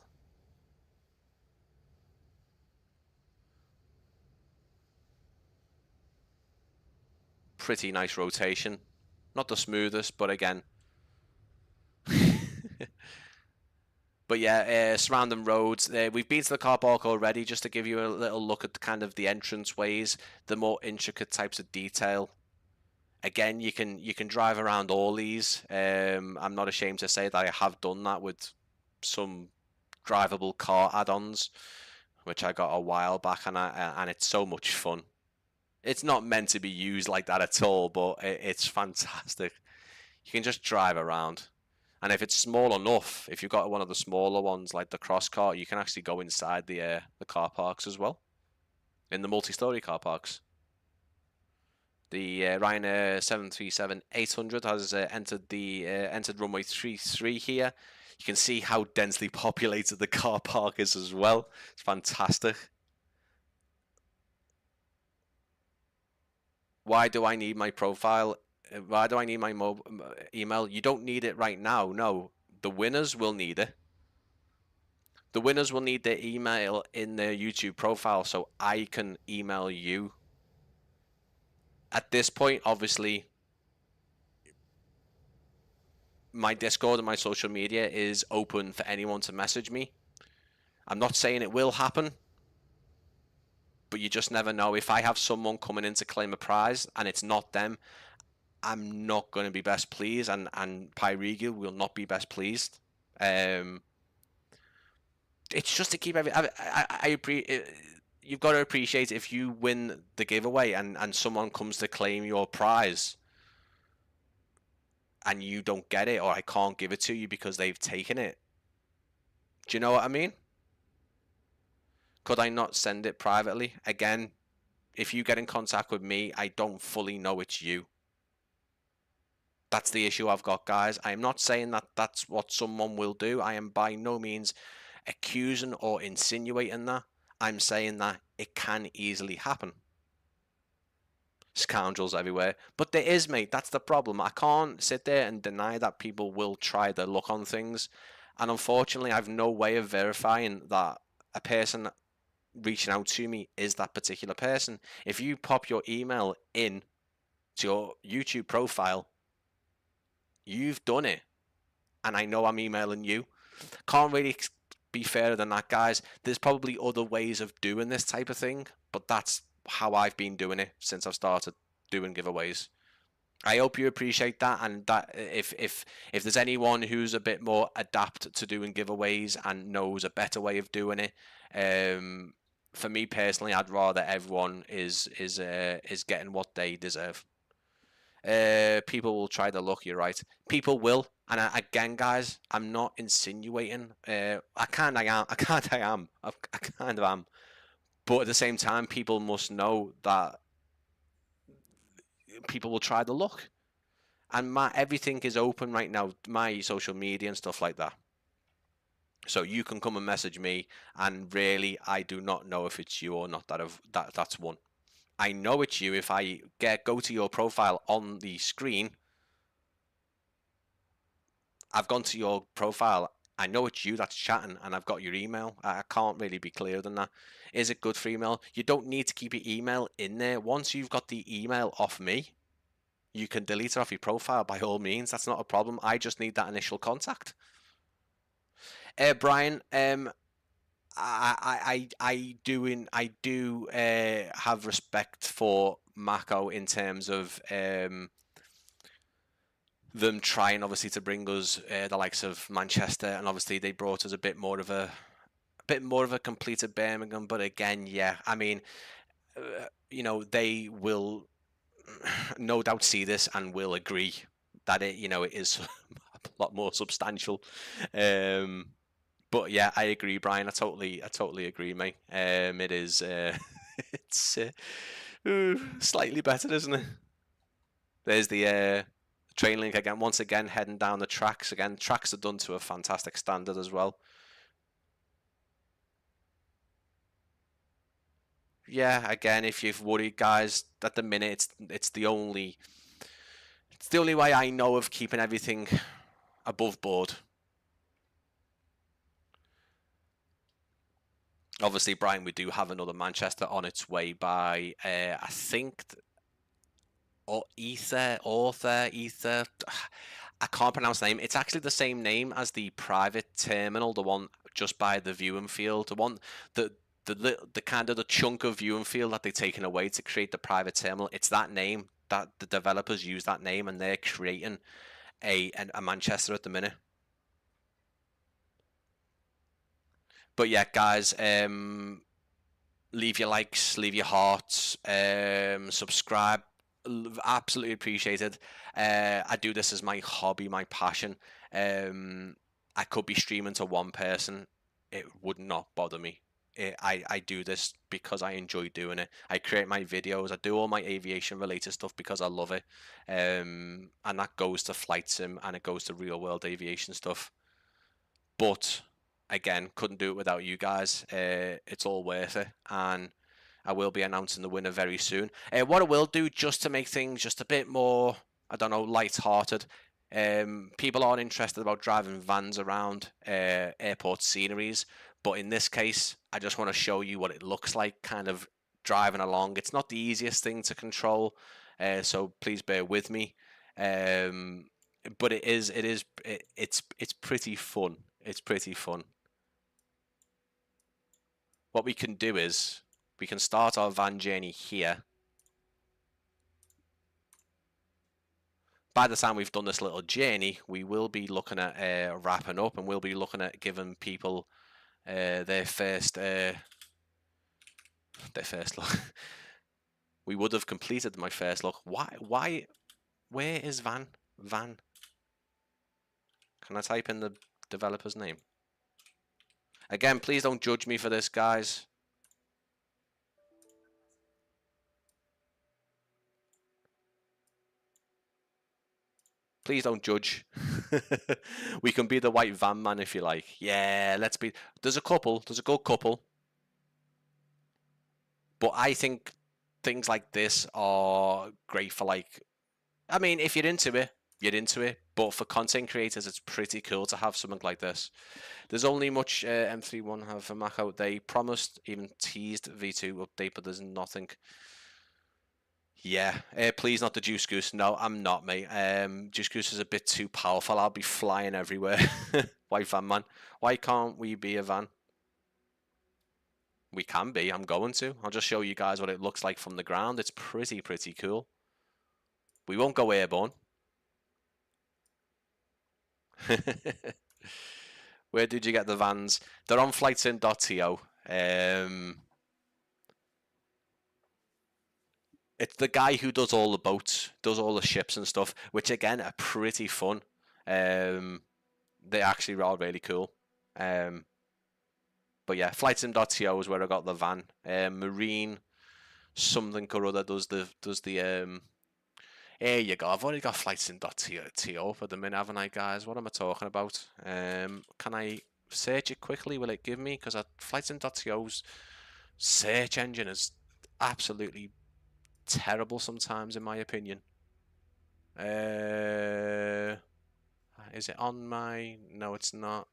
Pretty nice rotation. Not the smoothest, but again. But yeah, surrounding roads. We've been to the car park already, just to give you a little look at kind of the entrance ways, the more intricate types of detail. Again, you can drive around all these. I'm not ashamed to say that I have done that with some drivable car add-ons, which I got a while back, and it's so much fun. It's not meant to be used like that at all, but it's fantastic. You can just drive around. And if it's small enough, if you've got one of the smaller ones like the cross car, you can actually go inside the car parks as well, in the multi-story car parks. The Ryanair 737-800 has entered runway 33 here. You can see how densely populated the car park is as well. It's fantastic. Why do I need my profile? Why do I need my email? You don't need it right now. No, the winners will need it. The winners will need their email in their YouTube profile so I can email you. At this point, obviously, my Discord and my social media is open for anyone to message me. I'm not saying it will happen, but you just never know. If I have someone coming in to claim a prize and it's not them, I'm not going to be best pleased, and Pyreegue will not be best pleased. It's just to keep you've got to appreciate if you win the giveaway and someone comes to claim your prize and you don't get it, or I can't give it to you because they've taken it. Do you know what I mean? Could I not send it privately? Again, if you get in contact with me, I don't fully know it's you. That's the issue I've got, guys. I am not saying that that's what someone will do. I am by no means accusing or insinuating that. I'm saying that it can easily happen. Scoundrels everywhere. But there is, mate. That's the problem. I can't sit there and deny that people will try their luck on things. And unfortunately, I've no way of verifying that a person reaching out to me is that particular person. If you pop your email in to your YouTube profile, you've done it. And I know I'm emailing you. Can't really be fairer than that, guys. There's probably other ways of doing this type of thing, but that's how I've been doing it since I've started doing giveaways. I hope you appreciate that, and that if there's anyone who's a bit more adept to doing giveaways and knows a better way of doing it, for me personally, I'd rather everyone is getting what they deserve. People will try their luck. You're right. People will, and again, guys, I'm not insinuating. I kind of am. But at the same time, people must know that people will try the luck, and everything is open right now. My social media and stuff like that. So you can come and message me, and really, I do not know if it's you or not. That's one. I know it's you if I go to your profile on the screen. I've gone to your profile. I know it's you that's chatting, and I've got your email. I can't really be clearer than that. Is it good for email? You don't need to keep your email in there. Once you've got the email off me, you can delete it off your profile by all means. That's not a problem. I just need that initial contact. Brian, I do have respect for Mako in terms of them trying obviously to bring us the likes of Manchester, and obviously they brought us a bit more of a completed Birmingham. But again, yeah, I mean, they will no doubt see this and will agree that it is a lot more substantial. But yeah, I agree, Brian. I totally agree, mate. It is it's slightly better, isn't it? There's the train link again. Once again, heading down the tracks again. Tracks are done to a fantastic standard as well. Yeah, again, if you've worried, guys, at the minute it's the only way I know of keeping everything above board. Obviously, Brian, we do have another Manchester on its way by, I think, Ether. I can't pronounce the name. It's actually the same name as the private terminal, the one just by the viewing field, the one that the kind of the chunk of viewing field that they've taken away to create the private terminal. It's that name that the developers use that name, and they're creating a Manchester at the minute. But yeah, guys, leave your likes, leave your hearts, subscribe. Absolutely appreciated. I do this as my hobby, my passion. I could be streaming to one person. It would not bother me. I do this because I enjoy doing it. I create my videos. I do all my aviation related stuff because I love it. And that goes to flight sim and it goes to real world aviation stuff. But again, couldn't do it without you guys. It's all worth it, and I will be announcing the winner very soon. What I will do, just to make things just a bit more, I don't know, light-hearted. People aren't interested about driving vans around airport sceneries, but in this case, I just want to show you what it looks like, kind of driving along. It's not the easiest thing to control, so please bear with me. But it's pretty fun. It's pretty fun. what we can do is we can start our van journey here. By the time we've done this little journey, we will be looking at wrapping up, and we'll be looking at giving people their first look. We would have completed my first look. Why? Where is Van? Van. Can I type in the developer's name? Again, please don't judge me for this, guys. Please don't judge. We can be the white van man if you like. Yeah, let's be. There's a couple. There's a good couple. But I think things like this are great for, like, I mean, if you're into it, you're into it. But for content creators, it's pretty cool to have something like this. There's only much M31 have for Mac out. They promised, even teased V2 update, but there's nothing. Yeah, please not the Juice Goose. No, I'm not, mate. Juice Goose is a bit too powerful. I'll be flying everywhere. White van man. Why can't we be a van? We can be. I'm going to. I'll just show you guys what it looks like from the ground. It's pretty cool. We won't go airborne. Where did you get the vans? They're on flightsim.to. It's the guy who does all the boats, does all the ships and stuff, which again are pretty fun. They actually are really cool. But yeah, flightsim.to is where I got the van. Marine something or other does the here you go. I've already got flightsim.to for the minute, haven't I, guys? What am I talking about? Can I search it quickly? Will it give me? Because flightsim.to's search engine is absolutely terrible sometimes, in my opinion. Is it on my? No, it's not.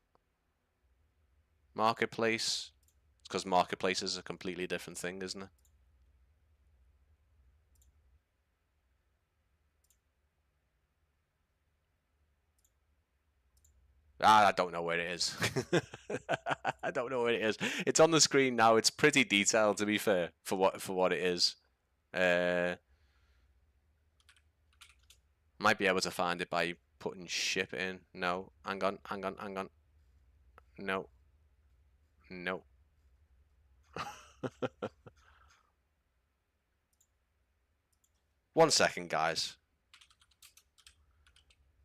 Marketplace. It's because Marketplace is a completely different thing, isn't it? I don't know where it is. I don't know where it is. It's on the screen now. It's pretty detailed, to be fair, for what it is. Might be able to find it by putting ship in. No, hang on. No. One second, guys.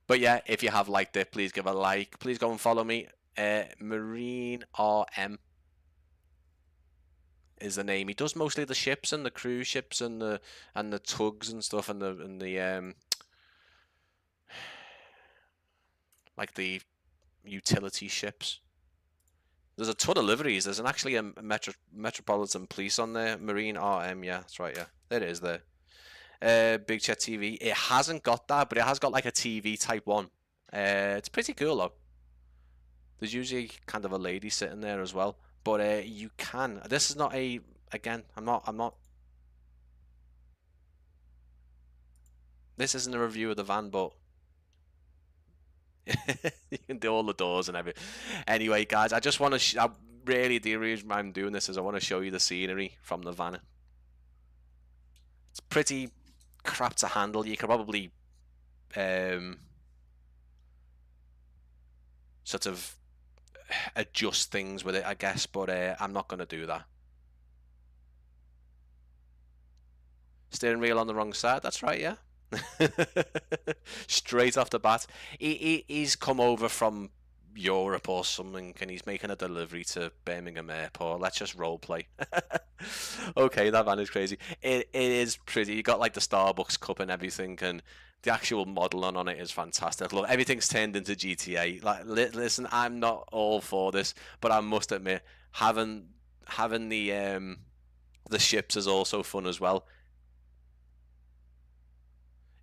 But yeah, if you have liked it, please give a like. Please go and follow me. Marine RM is the name. He does mostly the ships and the cruise ships and the tugs and stuff and the like the utility ships. There's a ton of liveries. There's actually a Metropolitan Police on there. Marine RM, yeah, that's right, yeah. There it is there. Big Chat TV. It hasn't got that, but it has got like a TV type one. It's pretty cool though. There's usually kind of a lady sitting there as well. But you can. This is not a. Again, I'm not. This isn't a review of the van, but you can do all the doors and everything. Anyway, guys, I just want to. Really, the reason I'm doing this is I want to show you the scenery from the van. It's pretty crap to handle. You can probably sort of adjust things with it, I guess, but I'm not going to do that. Steering wheel on the wrong side, that's right, yeah. Straight off the bat. He's come over from Europe or something, and he's making a delivery to Birmingham Airport. Let's just role play. Okay, that van is crazy. It is pretty. You got like the Starbucks cup and everything, and the actual modeling on it is fantastic. Look, everything's turned into GTA. Like, listen, I'm not all for this, but I must admit, having the ships is also fun as well.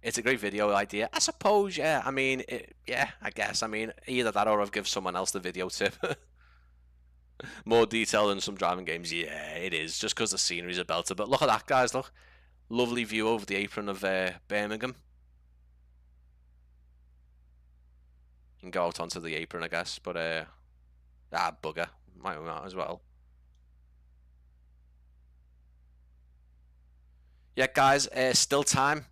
It's a great video idea, I suppose. Yeah, I mean, yeah, I guess. I mean, either that or I've give someone else the video tip. More detail than some driving games. Yeah, it is. Just because the scenery's a belter. But look at that, guys. Look, lovely view over the apron of Birmingham. You can go out onto the apron, I guess. But bugger, might as well. Yeah, guys, still time.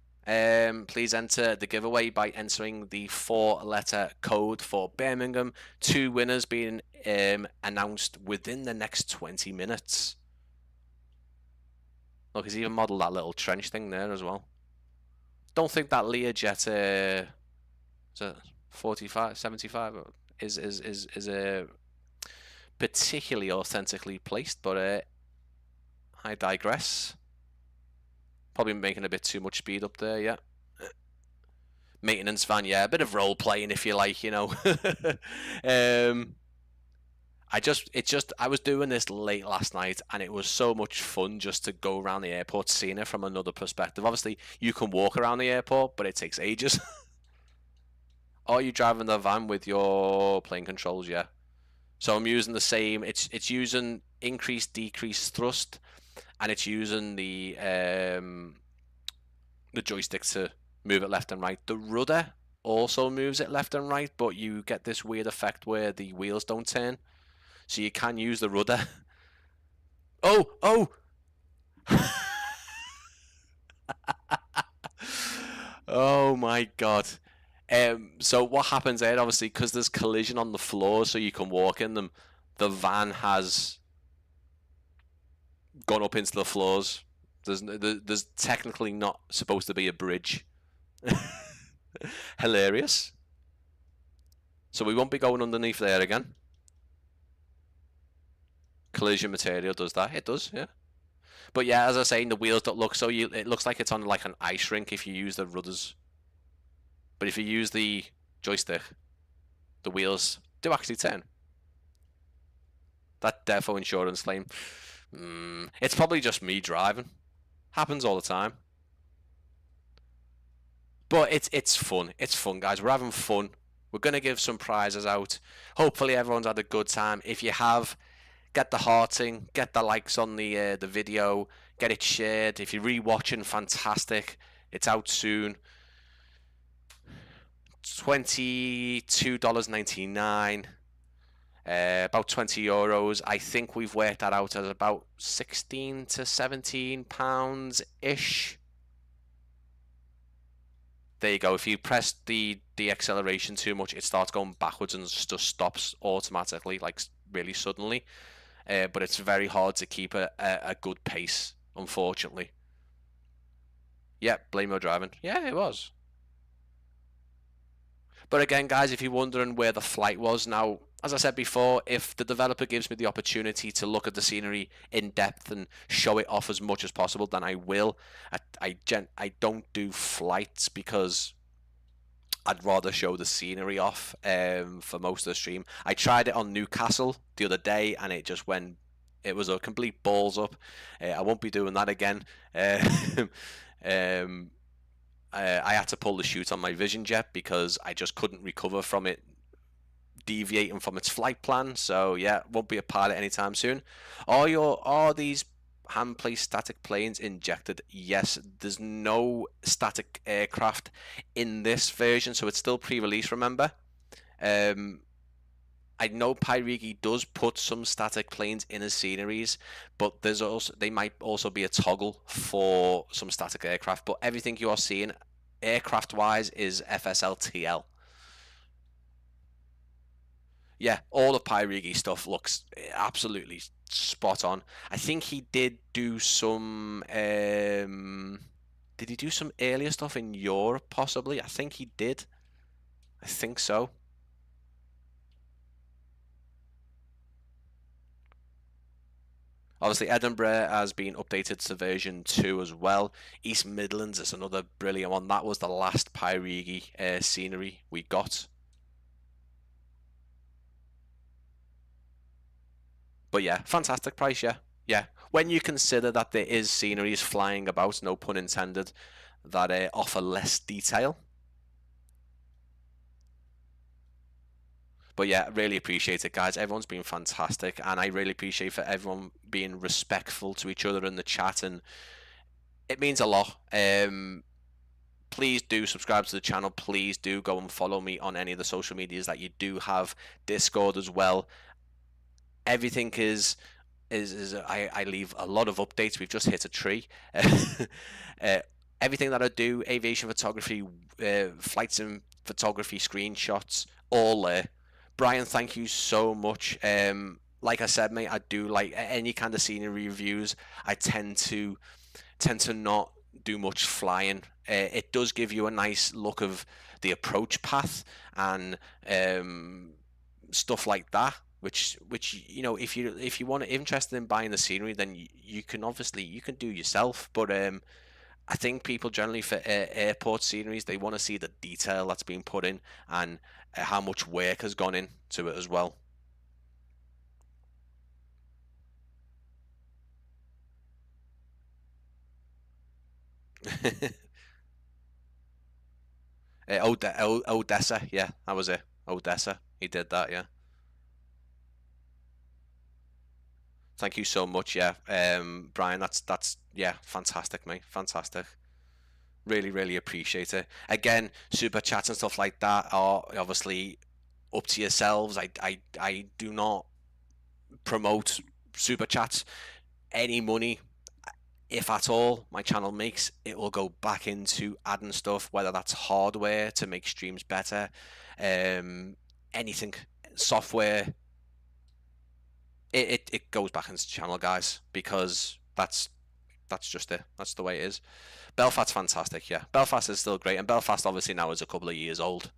Please enter the giveaway by entering the 4-letter code for Birmingham. 2 winners being announced within the next 20 minutes. Look, he's even modelled that little trench thing there as well. Don't think that Learjet is a 45, 75 is a particularly authentically placed, but I digress. Probably making a bit too much speed up there, yeah. Maintenance van, yeah, a bit of role playing if you like, you know. I was doing this late last night, and it was so much fun just to go around the airport, seeing it from another perspective. Obviously, you can walk around the airport, but it takes ages. Are you driving the van with your plane controls? Yeah. So I'm using the same. It's using increase, decrease thrust, and it's using the joystick to move it left and right. The rudder also moves it left and right, but you get this weird effect where the wheels don't turn. So you can use the rudder. Oh! Oh my god. So what happens there, obviously, because there's collision on the floor so you can walk in them, the van has gone up into the floors. There's technically not supposed to be a bridge. Hilarious. So we won't be going underneath there again. Collision material does that. It does, yeah. But yeah, as I say, the wheels don't look so. It looks like it's on like an ice rink if you use the rudders. But if you use the joystick, the wheels do actually turn. That defo insurance claim. It's probably just me driving. Happens all the time. But it's fun. It's fun, guys. We're having fun. We're going to give some prizes out. Hopefully everyone's had a good time. If you have, get the hearting, get the likes on the video, get it shared. If you're rewatching, fantastic. It's out soon. $22.99. About €20. I think we've worked that out as about 16 to 17 pounds ish. There you go. If you press the acceleration too much, it starts going backwards and just stops automatically, like really suddenly. But it's very hard to keep a good pace, unfortunately. Yeah, blame your driving. Yeah, it was. But again, guys, if you're wondering where the flight was, now, as I said before, if the developer gives me the opportunity to look at the scenery in depth and show it off as much as possible, then I will. I don't do flights because I'd rather show the scenery off for most of the stream. I tried it on Newcastle the other day, and it just went. It was a complete balls up. I won't be doing that again. I had to pull the chute on my Vision Jet because I just couldn't recover from it deviating from its flight plan. So yeah, won't be a pilot anytime soon. Are these hand-placed static planes injected? Yes, there's no static aircraft in this version, so it's still pre-release, remember. I know Pyreegue does put some static planes in as sceneries, but they might also be a toggle for some static aircraft. But everything you are seeing aircraft-wise is FSLTL. Yeah, all the Pyreegue stuff looks absolutely spot on. I think he did do some. Did he do some earlier stuff in Europe? Possibly. I think he did. I think so. Obviously, Edinburgh has been updated to version 2 as well. East Midlands is another brilliant one. That was the last Pyreegue scenery we got. But yeah, fantastic price, yeah. Yeah, when you consider that there is sceneries flying about, no pun intended, that offer less detail. But yeah, really appreciate it, guys. Everyone's been fantastic, and I really appreciate for everyone being respectful to each other in the chat, and it means a lot. Please do subscribe to the channel. Please do go and follow me on any of the social medias that you do have. Discord as well. Everything is is I leave a lot of updates. We've just hit a tree. uh, Everything that I do, aviation photography, flights and photography, screenshots, all there. Brian, thank you so much. Like I said, mate, I do like any kind of scenery reviews. I tend to not do much flying. It does give you a nice look of the approach path and stuff like that. Which if you want interested in buying the scenery, then you can obviously you can do yourself. But I think people generally for airport sceneries, they want to see the detail that's been put in and how much work has gone into it as well. Odessa, yeah, that was it. Odessa, he did that, yeah. Thank you so much, yeah, Brian. That's yeah, fantastic, mate, fantastic. Really, really appreciate it. Again, super chats and stuff like that are obviously up to yourselves. I do not promote super chats. Any money, if at all, my channel makes, it will go back into adding stuff, whether that's hardware to make streams better, um, anything, software. It goes back into the channel, guys, because that's just it. That's the way it is. Belfast's fantastic, yeah. Belfast is still great, and Belfast obviously now is a couple of years old.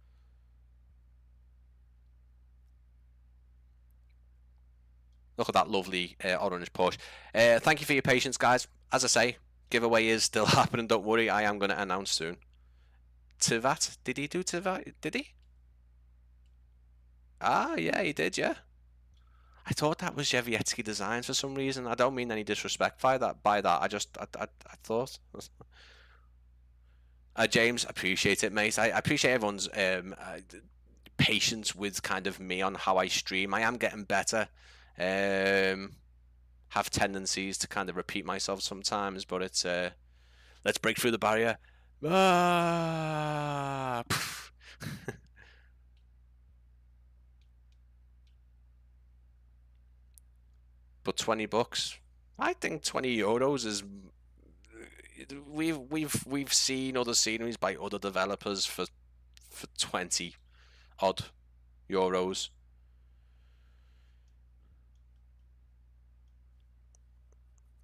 Look at that lovely orange Porsche. Thank you for your patience, guys. As I say, giveaway is still happening. Don't worry, I am going to announce soon. Tivat? Did he do Tivat? Did he? Ah, yeah, he did, yeah. I thought that was Chevrolet Designs for some reason. I don't mean any disrespect by that. I just, I thought. James, appreciate it, mate. I appreciate everyone's patience with kind of me on how I stream. I am getting better. Um, have tendencies to kind of repeat myself sometimes, but it's let's break through the barrier. Ah, but 20 bucks. I think 20 euros is we've seen other sceneries by other developers for 20 odd euros.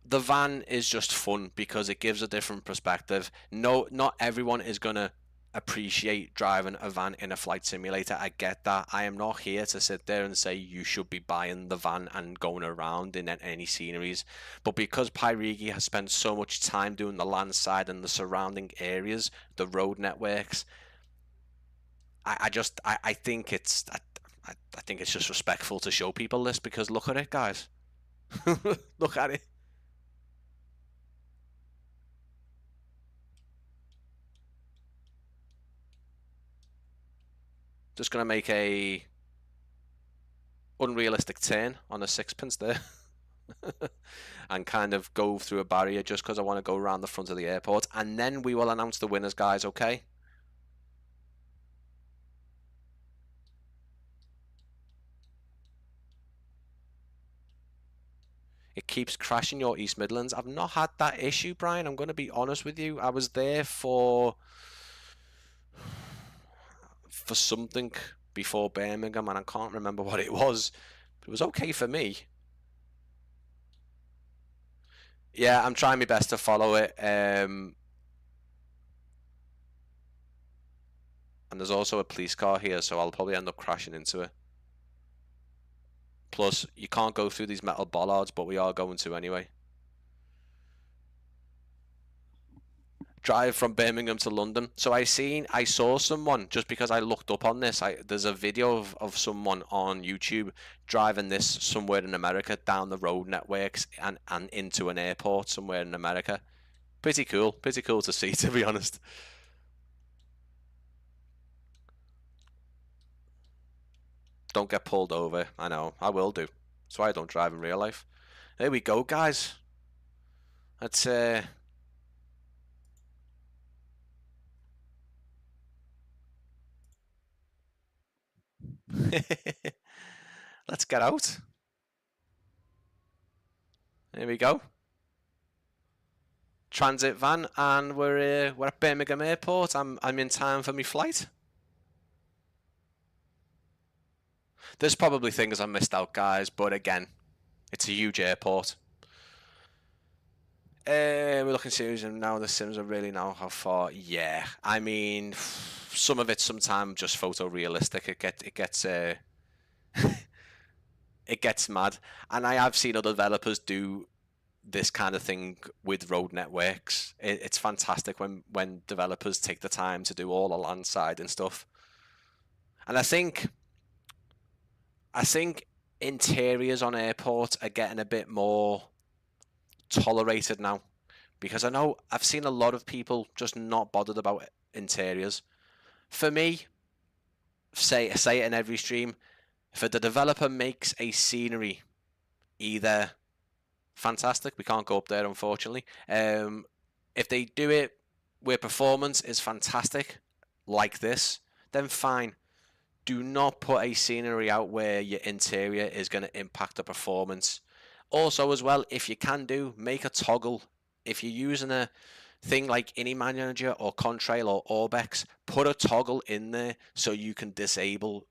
The van is just fun because it gives a different perspective. No, not everyone is gonna appreciate driving a van in a flight simulator. I get that. I am not here to sit there and say you should be buying the van and going around in any sceneries. But because Pyreegue has spent so much time doing the Landside and the surrounding areas, the road networks, I think I think it's just respectful to show people this because look at it, guys. Look at it. Just gonna make a unrealistic turn on a sixpence there and kind of go through a barrier just because I want to go around the front of the airport, and then we will announce the winners, guys. Okay? It keeps crashing your East Midlands. I've not had that issue, Brian. I'm going to be honest with you. I was there for something before Birmingham, and I can't remember what it was. It was okay for me. Yeah, I'm trying my best to follow it. And there's also a police car here, so I'll probably end up crashing into it. Plus, you can't go through these metal bollards, but we are going to anyway. Drive from Birmingham to London. So I saw someone just because I looked up on this. There's a video of someone on YouTube driving this somewhere in America down the road networks and into an airport somewhere in America. Pretty cool to see, to be honest. Don't get pulled over. I know, I will do. That's why I don't drive in real life. There we go, guys. Let's let's get out. There we go. Transit van, and we're at Birmingham Airport. I'm in time for my flight. There's probably things I missed out, guys, but again, it's a huge airport. We're looking serious now. The sims are really now how far. Yeah, I mean, some of it sometimes just photorealistic. It gets it gets mad, and I have seen other developers do this kind of thing with road networks. It's fantastic when developers take the time to do all the landside and stuff. And I think interiors on airports are getting a bit more tolerated now, because I know I've seen a lot of people just not bothered about interiors. For me, say it in every stream, if the developer makes a scenery either fantastic, we can't go up there unfortunately, if they do it where performance is fantastic like this, then fine. Do not put a scenery out where your interior is going to impact the performance. Also as well, if you can make a toggle. If you're using a thing like Innie Manager or Contrail or Orbex, put a toggle in there so you can disable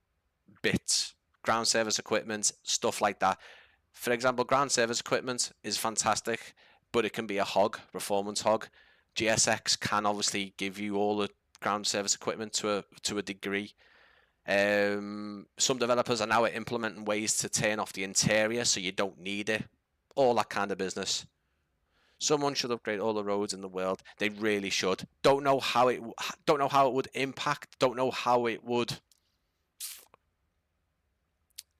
bits, ground service equipment, stuff like that. For example, ground service equipment is fantastic, but it can be a hog, performance hog. GSX can obviously give you all the ground service equipment to a degree. Some developers are now implementing ways to turn off the interior so you don't need it. All that kind of business. Someone should upgrade all the roads in the world. They really should. Don't know how it would impact. Don't know how it would.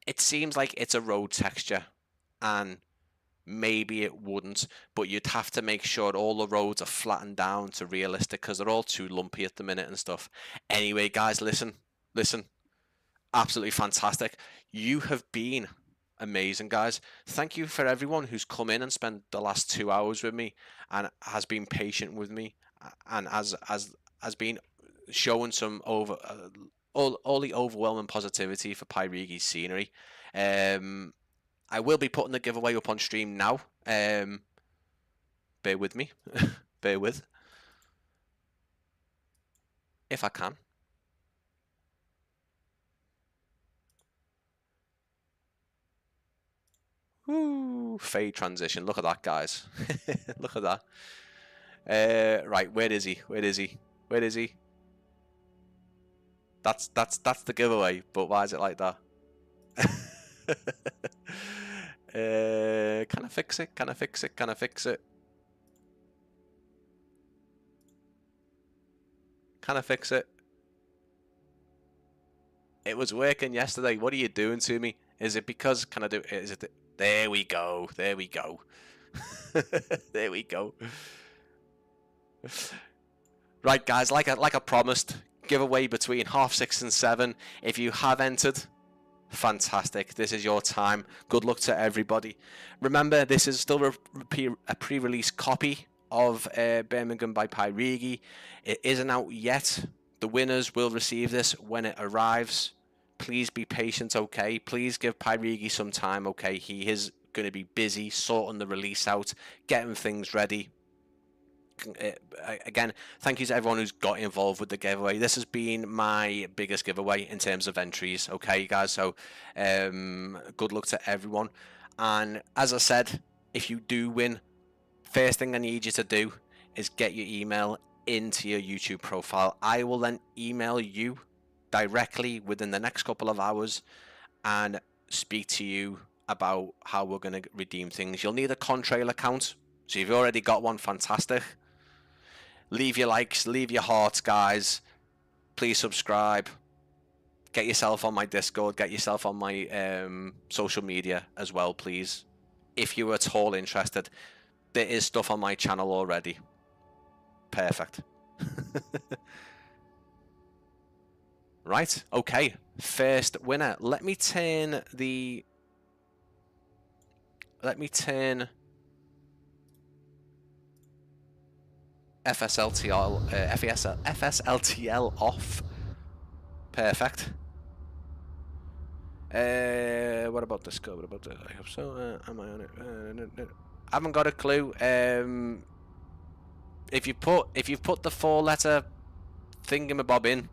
It seems like it's a road texture, and maybe it wouldn't, but you'd have to make sure all the roads are flattened down to realistic, because they're all too lumpy at the minute and stuff. Anyway, guys, listen. Absolutely fantastic. You have been amazing, guys. Thank you for everyone who's come in and spent the last 2 hours with me and has been patient with me and has been showing some all the overwhelming positivity for Pyreegue scenery. I will be putting the giveaway up on stream now. Bear with me. Bear with. If I can. Woo, fade transition. Look at that, guys. Look at that. Right, where is he? Where is he? Where is he? That's the giveaway, but why is it like that? Can I fix it? Can I fix it? Can I fix it? Can I fix it? It was working yesterday. What are you doing to me? Is it because, can I do, is it, there we go. There we go. There we go. Right, guys, like I promised, giveaway between 6:30 and 7. If you have entered, fantastic. This is your time. Good luck to everybody. Remember, this is still a pre-release copy of Birmingham by Pyreegue. It isn't out yet. The winners will receive this when it arrives. Please be patient, okay? Please give Pyreegue some time, okay? He is going to be busy sorting the release out, getting things ready. Again, thank you to everyone who's got involved with the giveaway. This has been my biggest giveaway in terms of entries, okay, guys? So, good luck to everyone. And as I said, if you do win, first thing I need you to do is get your email into your YouTube profile. I will then email you directly within the next couple of hours and speak to you about how we're going to redeem things. You'll need a Contrail account, so if you've already got one, fantastic. Leave your likes, leave your hearts, guys. Please subscribe. Get yourself on my Discord, get yourself on my social media as well, please, if you're at all interested. There is stuff on my channel already. Perfect. Right, okay, first winner. Let me turn FSLTL off. Perfect. What about this code? What about the, I hope so. Am I on it? Haven't got a clue. If you've put the 4-letter thingamabob in,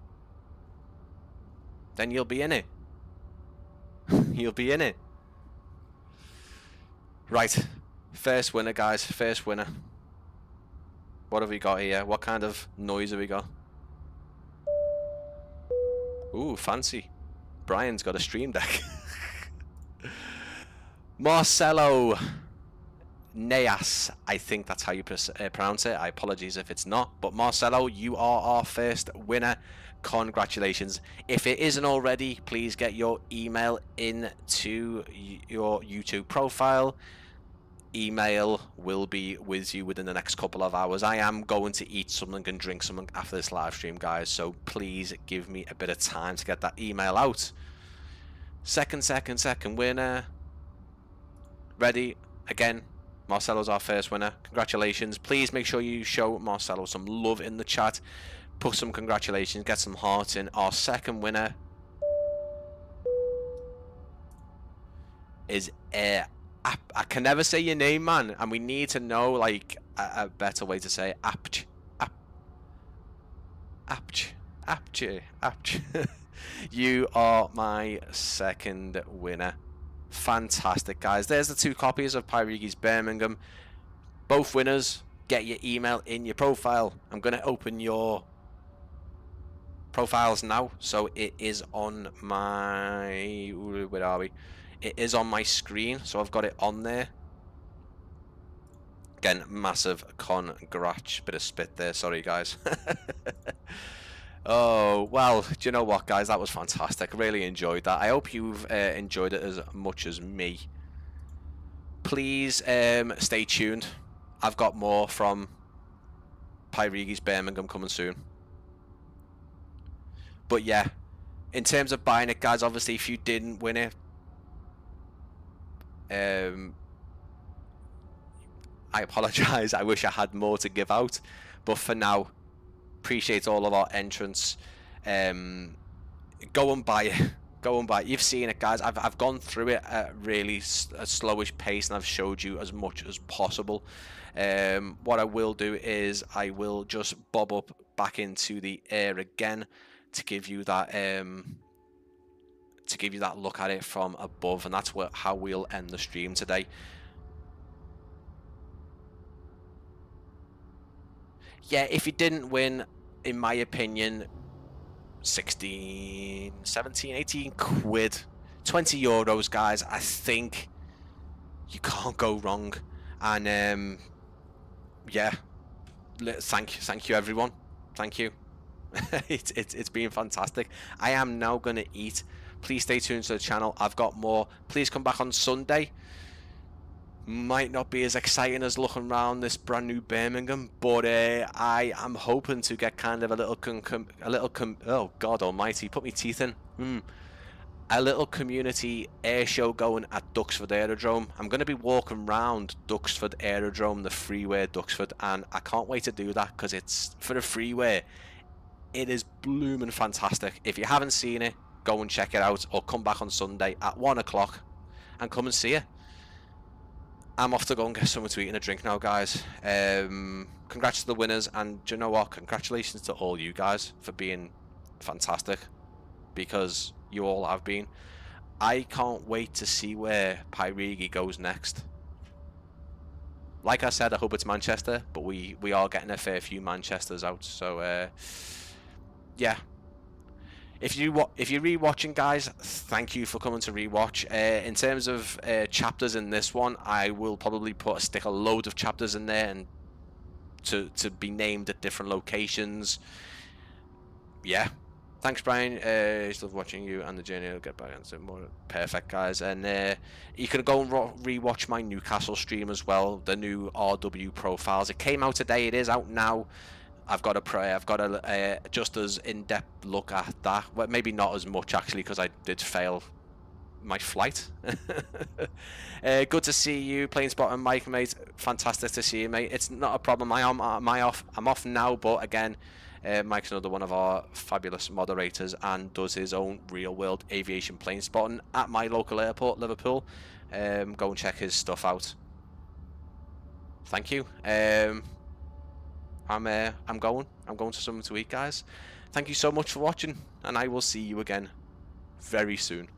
then you'll be in it. You'll be in it. Right, first winner, guys. First winner. What have we got here? What kind of noise have we got? Ooh, fancy. Brian's got a stream deck. Marcelo Neas, I think that's how you pronounce it. I apologize if it's not. But Marcelo, you are our first winner. Congratulations. If it isn't already, please get your email into your YouTube profile. Email will be with you within the next couple of hours. I am going to eat something and drink something after this live stream, guys, so please give me a bit of time to get that email out. Second winner. Ready? Again, Marcelo's our first winner. Congratulations. Please make sure you show Marcelo some love in the chat. Put some congratulations, get some hearts in. Our second winner is I can never say your name, man, and we need to know like a better way to say it. Apch. You are my second winner. Fantastic, guys. There's the 2 copies of Pyreegue Birmingham. Both winners. Get your email in your profile. I'm going to open your profiles now, so it is on my... Where are we? It is on my screen, so I've got it on there. Again, massive congrats. Bit of spit there, sorry guys. Oh, well, do you know what, guys? That was fantastic. I really enjoyed that. I hope you've enjoyed it as much as me. Please stay tuned. I've got more from Pyreegue Birmingham coming soon. But yeah, in terms of buying it, guys, obviously if you didn't win it, I apologize. I wish I had more to give out, but for now, appreciate all of our entrants. Go and buy it. Go and buy it. You've seen it, guys. I've gone through it at really a slowish pace, and I've showed you as much as possible. What I will do is I will just bob up back into the air again to give you that look at it from above, and that's how we'll end the stream today. Yeah, if you didn't win, in my opinion, 16, 17, 18 quid, 20 euros, guys, I think you can't go wrong. And yeah, thank you everyone, thank you. it's been fantastic. I am now gonna eat. Please stay tuned to the channel. I've got more. Please come back on Sunday. Might not be as exciting as looking around this brand new Birmingham, but I am hoping to get kind of a little oh God Almighty, put me teeth in. A little community air show going at Duxford Aerodrome. I'm going to be walking around Duxford Aerodrome, the freeway at Duxford, and I can't wait to do that because it's for the freeway. It is blooming fantastic. If you haven't seen it, go and check it out, or come back on Sunday at 1 o'clock and come and see it. I'm off to go and get something to eat and a drink now, guys. Congrats to the winners, and do you know what? Congratulations to all you guys for being fantastic, because you all have been. I can't wait to see where Pyreegue goes next. Like I said, I hope it's Manchester, but we are getting a fair few Manchesters out, so yeah. If you're rewatching, guys, thank you for coming to rewatch. In terms of chapters in this one, I will probably stick a load of chapters in there and to be named at different locations. Yeah. Thanks, Brian. Just love watching you and the journey. I'll get back into more. Perfect, guys. And you can go and rewatch my Newcastle stream as well. The new RW profiles. It came out today. It is out now. I've got a just as in-depth look at that. Well, maybe not as much actually, because I did fail my flight. Good to see you, Planespot and Mike, mate. Fantastic to see you, mate. It's not a problem. I'm off now, but again, Mike's another one of our fabulous moderators and does his own real-world aviation plane spotting at my local airport, Liverpool. Go and check his stuff out. thank you. I'm going to something to eat, guys. Thank you so much for watching, and I will see you again very soon.